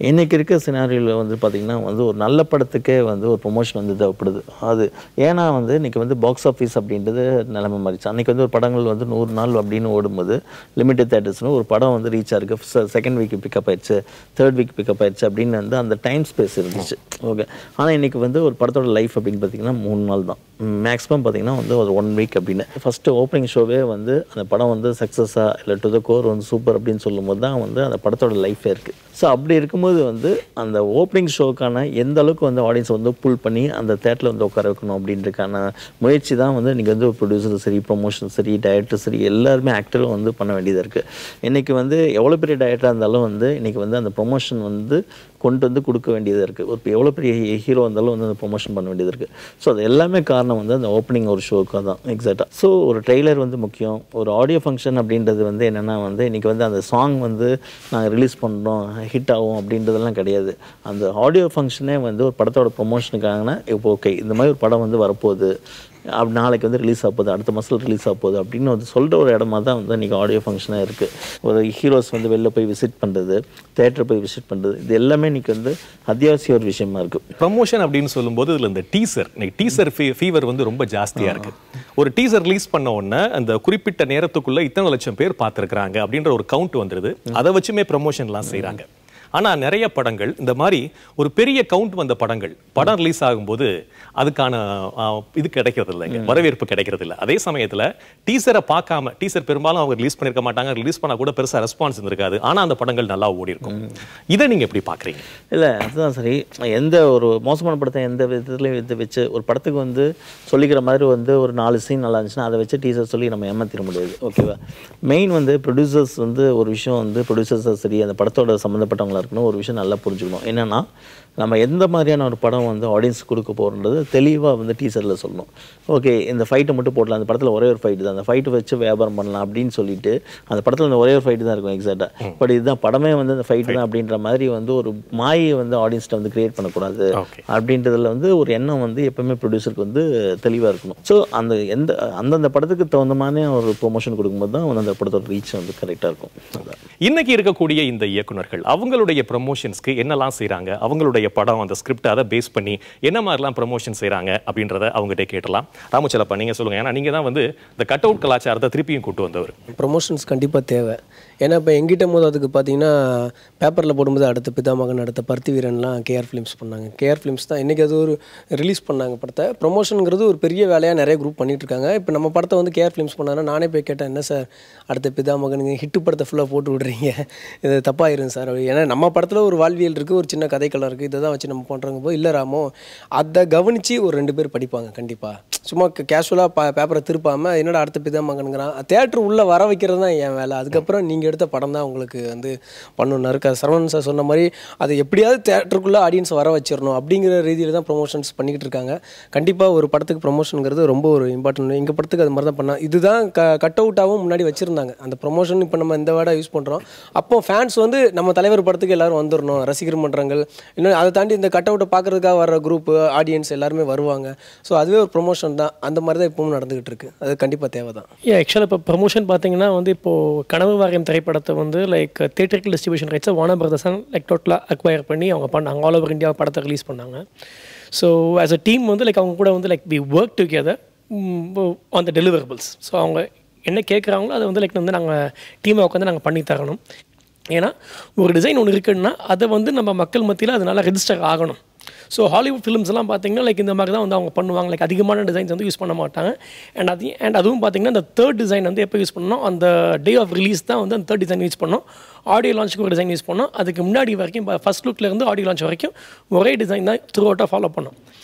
இன்றைக்கி இருக்க சினாரியோவில் வந்து பார்த்திங்கன்னா வந்து ஒரு நல்ல படத்துக்கே வந்து ஒரு ப்ரொமோஷன் வந்து தேவைப்படுது. அது ஏன்னா வந்து இன்றைக்கி வந்து பாக்ஸ் ஆஃபீஸ் அப்படின்றது நிலைமை மாறிச்சு. அன்றைக்கி வந்து ஒரு படங்கள் வந்து 100 நாள் அப்படின்னு ஓடும்போது லிமிடெட் தேட்டர்ஸ்னு ஒரு படம் வந்து ரீச் ஆகிருக்கு, செகண்ட் வீக் பிக்கப் ஆயிடுச்சு, தேர்ட் வீக் பிக்கப் ஆயிடுச்சு அப்படின்னு வந்து அந்த டைம் ஸ்பேஸ் இருந்துச்சு. ஓகே, ஆனால் இன்றைக்கி வந்து ஒரு படத்தோட லைஃப் அப்படின்னு பார்த்திங்கன்னா 3 நாள் தான் மேக்ஸிமம். பார்த்திங்கன்னா வந்து ஒரு 1 வீக் அப்படின்னு ஃபஸ்ட்டு ஓப்பனிங் ஷோவே வந்து அந்த படம் வந்து சக்ஸஸாக இல்லை டு த கோர் வந்து சூப்பர் அப்படின்னு சொல்லும்போது தான் வந்து அந்த படத்தோட லைஃபே இருக்குது. ஸோ அப்படி இருக்கும்போது வந்து அந்த ஓப்பனிங் ஷோக்கான எந்த அளவுக்கு வந்து ஆடியன்ஸ் வந்து புல் பண்ணி அந்த தேட்டரில் வந்து உட்கார வைக்கணும் அப்படின்றதுக்கான முயற்சி தான் வந்து இன்றைக்கி வந்து ப்ரொடியூசர் சரி, ப்ரொமோஷன் சரி, டைரக்டர் சரி, எல்லாருமே ஆக்டரும் வந்து பண்ண வேண்டியதாக இருக்குது. இன்றைக்கி வந்து எவ்வளோ பெரிய டைரக்டராக இருந்தாலும் வந்து இன்றைக்கி வந்து அந்த ப்ரொமோஷன் வந்து கொண்டு வந்து கொடுக்க வேண்டியதாக இருக்குது. ஒரு எவ்வளோ பெரிய ஹீரோ இருந்தாலும் வந்து அந்த ப்ரொமோஷன் பண்ண வேண்டியது இருக்குது. ஸோ அது எல்லாமே காரணம் வந்து அந்த ஓப்பனிங் ஒரு ஷோக்காக தான் எக்ஸாக்டாக. ஸோ ஒரு ட்ரெய்லர் வந்து முக்கியம். ஒரு ஆடியோ ஃபங்க்ஷன் அப்படின்றது வந்து என்னென்னா வந்து இன்றைக்கி வந்து அந்த சாங் வந்து நாங்கள் ரிலீஸ் பண்ணுறோம் ஹிட் ஆகும் அப்படின்றதெல்லாம் கிடையாது. அந்த ஆடியோ ஃபங்க்ஷனே வந்து ஒரு படத்தோட ப்ரொமோஷனுக்காகனா இப்போ ஓகே இந்த மாதிரி ஒரு படம் வந்து வரப்போகுது, அப்படி நாளைக்கு வந்து ரிலீஸ் ஆக போகுது, அடுத்த மாதத்தில் ரிலீஸ் ஆக போகுது அப்படின்னு வந்து சொல்கிற ஒரு இடமா தான் வந்து இன்றைக்கி ஆடியோ ஃபங்க்ஷனாக இருக்குது. ஒரு ஹீரோஸ் வந்து வெளில போய் விசிட் பண்ணுறது, தேட்டரை போய் விசிட் பண்ணுறது, இது எல்லாமே இன்றைக்கி வந்து அத்தியாவசிய ஒரு விஷயமா இருக்குது. ப்ரமோஷன் அப்படின்னு சொல்லும்போது இதில் இந்த டீசர் ஃபீவர் வந்து ரொம்ப ஜாஸ்தியாக இருக்குது. ஒரு டீசர் ரிலீஸ் பண்ண உடனே அந்த குறிப்பிட்ட நேரத்துக்குள்ளே இத்தனை லட்சம் பேர் பார்த்துருக்குறாங்க அப்படின்ற ஒரு கவுண்ட் வந்துடுது. அதை வச்சுமே ப்ரமோஷன்லாம் செய்கிறாங்க. ஆனால் நிறைய படங்கள் இந்த மாதிரி ஒரு பெரிய கவுண்ட் வந்த படம் ரிலீஸ் ஆகும்போது அதுக்கான இது கிடைக்கிறது இல்லைங்க, வரவேற்பு கிடைக்கிறது இல்லை. அதே சமயத்தில் டீசரை பார்க்காம, டீசர் பெரும்பாலும் அவங்க ரிலீஸ் பண்ணியிருக்க மாட்டாங்க, ரிலீஸ் பண்ணால் கூட பெருசாக ரெஸ்பான்ஸ் இருந்திருக்காது, ஆனால் அந்த படங்கள் நல்லா ஓடி இருக்கும். இதை நீங்கள் எப்படி பார்க்குறீங்க? இல்லை அதுதான் சரி. எந்த ஒரு மோசமான படத்தை எந்த விதத்துலையும் வச்சு ஒரு படத்துக்கு வந்து சொல்லிக்கிற மாதிரி வந்து ஒரு 4 சீன் நல்லா இருந்துச்சுன்னா அதை வச்சு டீசர் சொல்லி நம்ம ஏமாத்திட முடியாது. ஓகேவா? மெயின் வந்து ப்ரொடியூசர்ஸ் வந்து ஒரு விஷயம் வந்து ப்ரொடியூசர்ஸாக சரி அந்த படத்தோட சம்மந்தப்பட்டவங்களா இருக்கணும், ஒரு விஷயம் நல்லா புரிஞ்சுக்கணும். என்னென்னா நம்ம எந்த மாதிரியான ஒரு படம் வந்து ஆடியன்ஸ் கொடுக்க போகிறன்றது தெளிவாக வந்து டீசரில் சொல்லணும். ஓகே இந்த ஃபைட்டை மட்டும் போடலாம், அந்த படத்தில் ஒரே ஒரு ஃபைட்டு தான், அந்த ஃபைட்டு வச்சு வியாபாரம் பண்ணலாம் அப்படின்னு சொல்லிட்டு அந்த படத்தில் அந்த ஒரே ஒரு ஃபைட்டு தான் இருக்கும் எக்ஸாக்டாக. பட் இதுதான் படமே வந்து அந்த ஃபைட்டு தான் அப்படின்ற மாதிரி வந்து ஒரு மாயை வந்து ஆடியன்ஸ்ட்டை வந்து கிரியேட் பண்ணக்கூடாது அப்படின்றதுல வந்து ஒரு எண்ணம் வந்து எப்பவுமே ப்ரொடியூசருக்கு வந்து தெளிவாக இருக்கணும். ஸோ அந்த அந்தந்த படத்துக்கு தகுந்த மாதிரி ஒரு ப்ரொமோஷன் கொடுக்கும்போது தான் வந்து அந்த படத்தோட ரீச் வந்து கரெக்டாக இருக்கும். இன்னைக்கு இருக்கக்கூடிய இந்த இயக்குனர்கள் அவங்களுடைய ப்ரமோஷன்ஸ்க்கு என்னெல்லாம் செய்கிறாங்க, அவங்களுடைய படம் அந்த ஸ்கிரிப்ட் அதை பேஸ் பண்ணி என்ன மாதிரிலாம் ப்ரமோஷன் செய்கிறாங்க அப்படின்றத அவங்ககிட்ட கேட்டலாம். ராமச்சலப்பா நீங்கள் சொல்லுங்கள், ஏன்னா நீங்கள் தான் வந்து இந்த கட் அவுட் கலாச்சாரத்தை திருப்பியும் கூட்டு வந்தவர். ப்ரொமோஷன்ஸ் கண்டிப்பாக தேவை. ஏன்னா இப்போ எங்கிட்ட போது அதுக்கு பார்த்தீங்கன்னா பேப்பரில் போடும்போது அடுத்த பிதாமகன், அடுத்த பருத்தி வீரன்லாம் கேஆர் ஃபிலிம்ஸ் பண்ணாங்க. கேஆர் ஃபிலிம்ஸ் தான் இன்றைக்கி அது ஒரு ரிலீஸ் பண்ணாங்க படத்தை. ப்ரொமோஷனுங்கிறது ஒரு பெரிய வேலையாக நிறைய குரூப் பண்ணிகிட்ருக்காங்க. இப்போ நம்ம படத்தை வந்து கேஆர் ஃபிலிம்ஸ் பண்ணாங்கன்னா நானே போய் கேட்டேன், என்ன சார் அடுத்த பிதாமகனுங்க ஹிட்டு படத்தை ஃபுல்லாக போட்டு விட்றீங்க, இது தப்பாயிருங்க சார். ஏன்னா நம்ம படத்தில் ஒரு வாழ்வியல் இருக்குது, ஒரு சின்ன கதைக்களம் இருக்குது, இதை தான் வச்சு நம்ம பண்ணுறோங்க போது இல்லை ராமோ அதை கவனித்து ஒரு 2 பேர் படிப்பாங்க கண்டிப்பாக. சும்மா கேஷுவலாக பேப்பரை திருப்பாமல் என்னடா அடுத்த பிதாமகனுங்கிறான், தேட்டர் உள்ளே வர வைக்கிறது தான் என் வேலை. அதுக்கப்புறம் நீங்கள் எடுத்த படம் தான் உங்களுக்கு வந்து பண்ணணும்னு இருக்க. சரவணன் சார் சொன்ன மாதிரி அதை எப்படியாவது தேட்டருக்குள்ளே ஆடியன்ஸ் வர வச்சிடணும் அப்படிங்கிற ரீதியில் தான் ப்ரொமோஷன்ஸ் பண்ணிக்கிட்டு இருக்காங்க. கண்டிப்பாக ஒரு படத்துக்கு ப்ரொமோஷனுங்கிறது ரொம்ப ஒரு இம்பார்ட்டன்ட். எங்கள் படத்துக்கு அது மாதிரி தான் பண்ணால் இதுதான் கட் அவுட்டாகவும் முன்னாடி வச்சுருந்தாங்க. அந்த ப்ரொமோஷன் இப்போ நம்ம இந்த வேர்டாக யூஸ் பண்ணுறோம். அப்போ ஃபேன்ஸ் வந்து நம்ம தலைவர் படத்துக்கு எல்லோரும் வந்துடணும், ரசிகர் மன்றங்கள் இன்னும் அதை தாண்டி இந்த கட் அவுட்டை பார்க்குறதுக்காக வர குரூப்பு ஆடியன்ஸ் எல்லாருமே வருவாங்க. ஸோ அதுவே ஒரு ப்ரொமோஷன் தான். அந்த மாதிரி தான் இப்பவும் நடந்துகிட்டு இருக்கு. அது கண்டிப்பாக தேவை தான். ஆக்சுவலாக இப்போ ப்ரொமோஷன் பார்த்தீங்கன்னா வந்து இப்போது கனவு வாரியம் திரைப்படத்தை வந்து லைக் தேட்டரிக்கல் டிஸ்ட்ரிபியூஷன் ரைட்ஸை வார்னர் பிரதர்ஸ் லைக் டோட்டலாக அக்வயர் பண்ணி அவங்க பண்ணாங்க. ஆல் ஓவர் இந்தியா படத்தை ரிலீஸ் பண்ணாங்க. ஸோ ஆஸ் அ டீம் வந்து லைக் அவங்க கூட வந்து like we work together on the deliverables. So அவங்க என்ன கேட்குறாங்களோ அதை வந்து லைக் வந்து நாங்கள் டீமை உட்காந்து நாங்கள் பண்ணி தரணும். ஏன்னா ஒரு டிசைன் ஒன்று இருக்குன்னா அதை வந்து நம்ம மக்கள் மத்தியில் அதனால் ரெஜிஸ்டர் ஆகணும். ஸோ ஹாலிவுட் ஃபிலிம்ஸ் எல்லாம் பார்த்தீங்கன்னா லைக் இந்த மாதிரி தான் வந்து அவங்க பண்ணுவாங்க, லைக் அதிகமான டிசைன்ஸ் வந்து யூஸ் பண்ண மாட்டாங்க. அதுவும் பார்த்தீங்கன்னா அந்த தேர்ட் டிசைன் வந்து எப்போ யூஸ் பண்ணோம், அந்த டே ஆஃப் ரிலீஸ் தான் வந்து அந்த தேர்ட் டிசைன் யூஸ் பண்ணோம். ஆடியோ லான்ச்சுக்கு ஒரு டிசைன் யூஸ் பண்ணோம். அதுக்கு முன்னாடி வரைக்கும் ஃபர்ஸ்ட் லுக்லேருந்து ஆடியோ லான்ச் வரைக்கும் ஒரே டிசைன் தான் த்ரூ அவுட்டாக ஃபாலோ பண்ணோம்.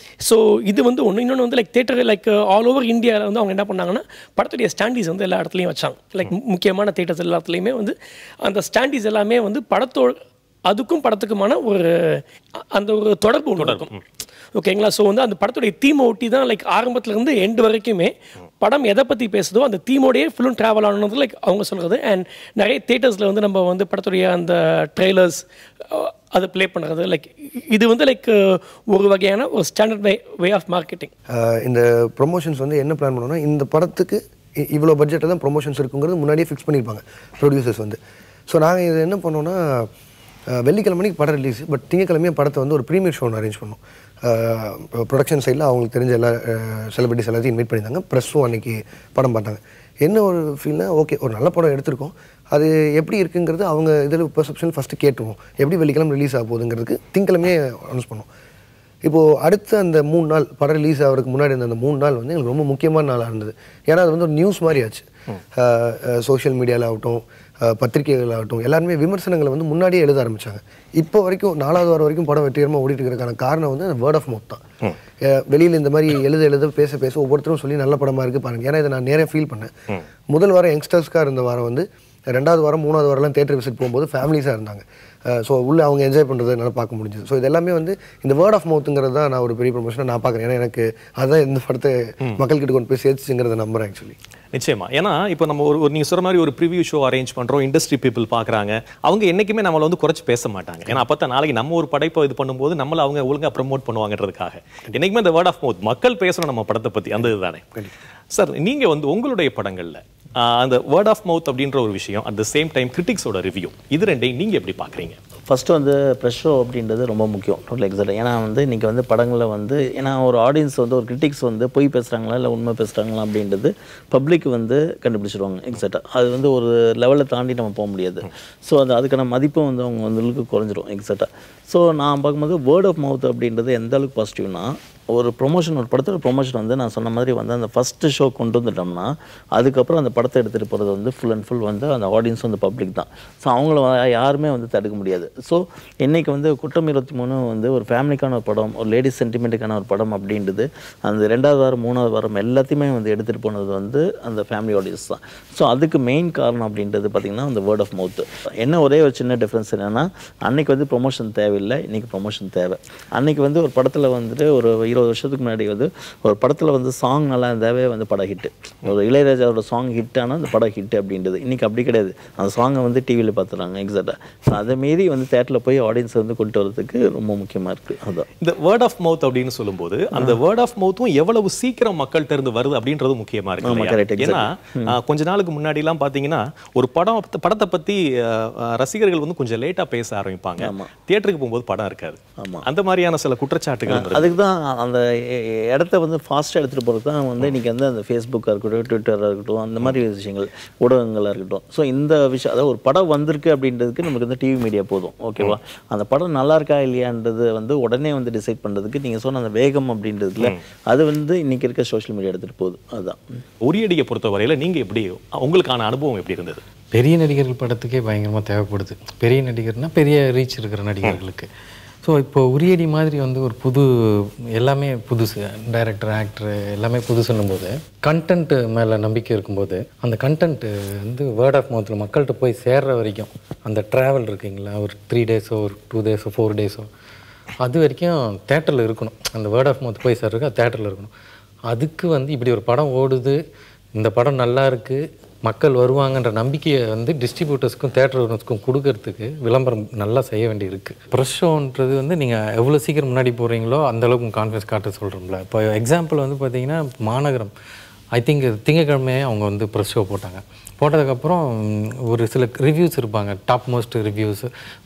ஸோ இது வந்து இன்னொன்று வந்து like theatre like all over இந்தியாவில் வந்து அவங்க என்ன பண்ணாங்கன்னா படத்துடைய ஸ்டாண்டீஸ் வந்து எல்லா இடத்துலையும் வச்சாங்க. லைக் முக்கியமான தேட்டர்ஸ் எல்லாத்துலேயுமே வந்து அந்த ஸ்டாண்டீஸ் எல்லாமே வந்து அதுக்கும் படத்துக்குமான ஒரு அந்த ஒரு தொடர்பு ஒன்று இருக்கும். ஓகேங்களா? ஸோ வந்து அந்த படத்துடைய தீமை ஒட்டி தான் லைக் ஆரம்பத்துலேருந்து எண்டு வரைக்குமே படம் எதை பற்றி பேசுதோ அந்த தீமோடையே ஃபுல்லும் ட்ராவல் ஆனது லைக் அவங்க சொல்கிறது. அண்ட் நிறைய தேட்டர்ஸில் வந்து நம்ம வந்து படத்துடைய அந்த ட்ரெய்லர்ஸ் அதை ப்ளே பண்ணுறது லைக் இது வந்து லைக் ஒரு வகையான ஒரு ஸ்டாண்டர்ட் வே ஆஃப் மார்க்கெட்டிங். இந்த ப்ரொமோஷன்ஸ் வந்து என்ன பிளான் பண்ணோன்னா, இந்த படத்துக்கு இவ்வளோ பட்ஜெட்டில் தான் ப்ரொமோஷன்ஸ் இருக்குங்கிறது முன்னாடியே ஃபிக்ஸ் பண்ணியிருப்பாங்க ப்ரொடியூசர்ஸ் வந்து. ஸோ நாங்கள் இது என்ன பண்ணோன்னா, வெள்ளிக்கிழமைக்கு படம் ரிலீஸ், பட் திங்கக்கிழமையே படத்தை வந்து ஒரு ப்ரீமியர் ஷோ ஒன்று அரேஞ்ச் பண்ணோம். ப்ரொடக்ஷன் சைடில் அவங்களுக்கு தெரிஞ்ச எல்லா செலிபிரிட்டிஸ் எல்லாத்தையும் இன்வைட் பண்ணியிருந்தாங்க. ப்ரெஸ்ஸும் அன்றைக்கி படம் பார்த்தாங்க. என்ன ஒரு ஃபீல்னா, ஓகே ஒரு நல்ல படம் எடுத்திருக்கோம், அது எப்படி இருக்குங்கிறது அவங்க இதில் பெர்செப்ஷன் ஃபஸ்ட்டு கேட்டுருவோம். எப்படி வெள்ளிக்கிழமை ரிலீஸ் ஆக போகுதுங்கிறதுக்கு திங்கக்கிழமையே அனௌன்ஸ் பண்ணோம். இப்போது அடுத்த அந்த 3 நாள் படம் ரிலீஸ் ஆகிறதுக்கு முன்னாடி இருந்த அந்த 3 நாள் வந்து எங்களுக்கு ரொம்ப முக்கியமான நாளாக இருந்தது. ஏன்னா அது வந்து ஒரு நியூஸ் மாதிரி ஆச்சு. சோஷியல் மீடியாவில் ஆகட்டும், பத்திரிகைகள் ஆகட்டும், எல்லாருமே விமர்சனங்களை வந்து முன்னாடியே எழுத ஆரம்பித்தாங்க. இப்போ வரைக்கும் 4வது வாரம் வரைக்கும் படம் வெற்றிகரமாக ஓடிட்டு இருக்கிறதுக்கான காரணம் வந்து அந்த வேர்ட் ஆஃப் மவுத் தான். வெளியில் இந்த மாதிரி எழுத பேச ஒவ்வொருத்தரும் சொல்லி நல்ல படமாக இருக்குது பாருங்கள். ஏன்னா இதை நான் நேராக ஃபீல் பண்ணேன். முதல் வாரம் யங்ஸ்டர்ஸ்க்காக இருந்த வாரம் வந்து 2வது வாரம் 3வது வாரம்லாம் தேட்டர் விசிட் போகும்போது ஃபேமிலிஸாக இருந்தாங்க. ஸோ உள்ளே அவங்க என்ஜாய் பண்ணுறது என்னால் பார்க்க முடிஞ்சது. ஸோ இது எல்லாமே வந்து இந்த வேர்ட் ஆஃப் மவுத்துங்கிறது தான் நான் ஒரு பெரிய ப்ரொமோஷனாக நான் பார்க்குறேன். ஏன்னா எனக்கு அதுதான் இந்த படத்தை மக்கள்கிட்ட கொண்டு போய் சேர்த்துங்கிறத நம்புறேன் ஆக்சுவலி. நிச்சயமா. ஏன்னா இப்போ நம்ம ஒரு நீங்கள் சொல்ற மாதிரி ஒரு ப்ரிவியூ ஷோ அரேஞ்ச் பண்ணுறோம், இண்டஸ்ட்ரி பீப்புள் பார்க்குறாங்க, அவங்க என்றைக்குமே நம்மளை வந்து குறைச்சி பேச மாட்டாங்க. ஏன்னா அப்போ தான் நாளைக்கு நம்ம ஒரு படைப்பை இது பண்ணும்போது நம்மளை அவங்க ஒழுங்காக ப்ரமோட் பண்ணுவாங்கன்றதுக்காக என்றைக்குமே இந்த வேர்ட் ஆஃப் மவுத் மக்கள் பேசணும் நம்ம படத்தை பற்றி, அந்த இதுதானே. சார், நீங்கள் வந்து உங்களுடைய படங்களில் அந்த வேர்ட் ஆஃப் மவுத் அப்படின்ற ஒரு விஷயம், அட் த சேம் டைம் கிரிட்டிக்ஸோட ரிவ்யூ, இது ரெண்டையும் நீங்கள் எப்படி பார்க்குறீங்க? ஃபஸ்ட்டு வந்து ப்ரெஷ் ஷோ அப்படின்றது ரொம்ப முக்கியம். Total exact. ஏன்னா வந்து இன்றைக்கி வந்து படங்களில் வந்து ஏன்னா ஒரு ஆடியன்ஸ் வந்து ஒரு கிரிட்டிக்ஸ் வந்து பொய் பேசுகிறாங்களா இல்லை உண்மை பேசுகிறாங்களா அப்படின்றது பப்ளிக் வந்து கண்டுபிடிச்சிடுவாங்க. எக்ஸாக்டாக அது வந்து ஒரு லெவலில் தாண்டி நம்ம போக முடியாது. ஸோ அதுக்கான மதிப்பும் வந்து அவங்க வந்து குறைஞ்சிரும். எக்ஸாக்டாக. ஸோ நான் பார்க்கும்போது வேர்ட் ஆஃப் மவுத் அப்படின்றது எந்த அளவுக்கு பாசிட்டிவ்னா, ஒரு ப்ரொமோஷன் ஒரு படத்தோட ப்ரொமோஷன் வந்து நான் சொன்ன மாதிரி வந்து அந்த ஃபஸ்ட்டு ஷோ கொண்டு வந்துட்டோம்னா அதுக்கப்புறம் அந்த படத்தை எடுத்துகிட்டு போகிறது வந்து ஃபுல் அண்ட் ஃபுல் வந்து அந்த ஆடியன்ஸ் வந்து பப்ளிக் தான். ஸோ அவங்கள யாருமே வந்து தடுக்க முடியாது. ஸோ இன்றைக்கி வந்து குற்றம் 23 வந்து ஒரு ஃபேமிலிக்கான ஒரு படம், ஒரு லேடிஸ் சென்டிமெண்ட்டுக்கான ஒரு படம் அப்படின்றது அந்த 2வது வாரம் 3வது வாரம் எல்லாத்தையுமே வந்து எடுத்துகிட்டு போனது வந்து அந்த ஃபேமிலி ஆடியன்ஸ் தான். ஸோ அதுக்கு மெயின் காரணம் அப்படின்றது பார்த்திங்கன்னா அந்த வேர்ட் ஆஃப் மவுத்து. என்ன ஒரே ஒரு சின்ன டிஃப்ரென்ஸ் என்னென்னா, அன்றைக்கி வந்து ப்ரொமோஷன் தேவையில்லை, இன்றைக்கி ப்ரொமோஷன் தேவை. அன்றைக்கி வந்து ஒரு படத்தில் வந்துட்டு ஒரு 20 வருஷத்துக்கு முன்னாடி வந்து ஒரு படத்தில் வந்து சாங் நல்லா இருந்தாவே வந்து படம் ஹிட்டு. ஒரு இளையராஜாவோட சாங் ஹிட் ஆனால் அந்த படம் ஹிட் அப்படின்றது. இன்றைக்கி அப்படி கிடையாது. அந்த சாங்கை வந்து டிவியில் பார்த்துறாங்க. எக்ஸாக்டாக. ஸோ அதை மீறி வந்து தேட்டரில் போய் ஆடியன்ஸ் வந்து கொண்டு வரதுக்கு ரொம்ப முக்கியமாக இருக்குது. அதுதான் இந்த வேர்ட் ஆஃப் மவுத் அப்படின்னு சொல்லும்போது அந்த வேர்ட் ஆஃப் மவுத்தும் எவ்வளவு சீக்கிரம் மக்கள்கிட்ட இருந்து வருது அப்படின்றது முக்கியமாக இருக்கு. ஏன்னா கொஞ்ச நாளுக்கு முன்னாடிலாம் பார்த்தீங்கன்னா ஒரு படத்தை பற்றி ரசிகர்கள் வந்து கொஞ்சம் லேட்டாக பேச ஆரம்பிப்பாங்க. தியேட்டருக்கு போகும்போது படம் இருக்காது. அந்த மாதிரியான சில குற்றச்சாட்டுகள். அதுக்கு தான் அந்த இடத்த வந்து ஃபாஸ்ட்டாக எடுத்துகிட்டு போகிறது தான் வந்து இன்றைக்கி வந்து அந்த ஃபேஸ்புக்காக இருக்கட்டும், ட்விட்டராக இருக்கட்டும், அந்த மாதிரி விஷயங்கள், ஊடகங்களாக இருக்கட்டும். ஸோ இந்த விஷயம், அதாவது ஒரு படம் வந்திருக்கு அப்படின்றதுக்கு நமக்கு வந்து டிவி மீடியா போதும். ஓகேவா? அந்த படம் நல்லா இருக்கா இல்லையான்றது வந்து உடனே வந்து டிசைட் பண்ணுறதுக்கு நீங்கள் சொன்ன அந்த வேகம் அப்படின்றதுல அது வந்து இன்றைக்கி இருக்க சோஷியல் மீடியா எடுத்துகிட்டு போகுது. அதுதான். உரியடியை பொறுத்த வரையில் நீங்கள் எப்படி, உங்களுக்கான அனுபவம் எப்படி இருந்தது? பெரிய நடிகர்கள் படத்துக்கே பயங்கரமாக தேவைப்படுது. பெரிய நடிகர்னால் பெரிய ரீச் இருக்கிற நடிகர்களுக்கு. ஸோ இப்போ உரியடி மாதிரி வந்து ஒரு எல்லாமே புதுசு, டைரக்டர், ஆக்டர் எல்லாமே புதுசுன்னும் போது கண்டென்ட்டு மேலே நம்பிக்கை இருக்கும்போது அந்த கண்டென்ட்டு வந்து வேர்ட் ஆஃப் மவுத்தில் மக்கள்கிட்ட போய் சேர்ற வரைக்கும் அந்த ட்ராவல் இருக்குங்களா, ஒரு 3 டேஸோ ஒரு 2 டேஸோ 4 டேஸோ அது வரைக்கும் தேட்டரில் இருக்கணும். அந்த வேர்ட் ஆஃப் மவுத் போய் சேர்றதுக்கு அது தேட்டரில் இருக்கணும். அதுக்கு வந்து இப்படி ஒரு படம் ஓடுது, இந்த படம் நல்லா இருக்குது, மக்கள் வருவாங்கன்ற நம்பிக்கையை வந்து டிஸ்ட்ரிபியூட்டர்ஸ்க்கும் தேட்டர் ஓனர்ஸ்க்கும் கொடுக்கறதுக்கு விளம்பரம் நல்லா செய்ய வேண்டியிருக்கு. ப்ரெஸ் ஷோன்றது வந்து நீங்கள் எவ்வளோ சீக்கிரம் முன்னாடி போகிறீங்களோ அந்தளவுக்கு கான்ஃபிடன்ஸ் காட்ட சொல்கிறோம்ல. இப்போ எக்ஸாம்பிள் வந்து பார்த்தீங்கன்னா மாநகரம், ஐ திங்க் திங்கக்கிழமையே அவங்க வந்து ப்ரெஸ் ஷோ போட்டாங்க. போட்டதுக்கப்புறம் ஒரு சில ரிவ்யூஸ் இருப்பாங்க, டாப் மோஸ்ட் ரிவ்யூஸ்,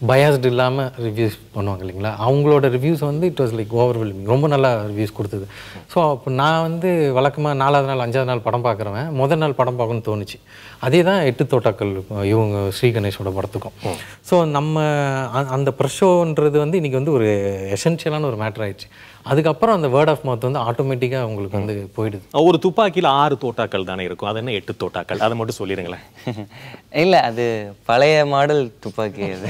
பயாஸ்டு இல்லாமல் ரிவ்யூஸ் பண்ணுவாங்க இல்லைங்களா, அவங்களோட ரிவ்யூஸ் வந்து இட் வாஸ் லைக் ஓவர்வெல்மிங், ரொம்ப நல்லா ரிவ்யூஸ் கொடுத்தது. ஸோ அப்போ நான் வந்து வழக்கமாக 4வது நாள் 5வது நாள் படம் பார்க்குறவன் முதல் நாள் படம் பார்க்கணும்னு தோணுச்சு. அதே தான் 8 தோட்டாக்கள் இவங்க ஸ்ரீ கணேஷோட படத்துக்கும். ஸோ நம்ம அந்த ப்ரெஷோன்றது வந்து இன்றைக்கி வந்து ஒரு எசென்ஷியலான ஒரு மேட்டர் ஆயிடுச்சு. அதுக்கப்புறம் அந்த வேர்ட் ஆஃப் மவுத் வந்து ஆட்டோமேட்டிக்காக உங்களுக்கு வந்து போயிடுது. ஒரு துப்பாக்கியில் 6 தோட்டாக்கள் தானே இருக்கும், அது என்ன 8 தோட்டாக்கள், அதை மட்டும் சொல்லிடுங்களேன். இல்லை, அது பழைய மாடல் துப்பாக்கி. அது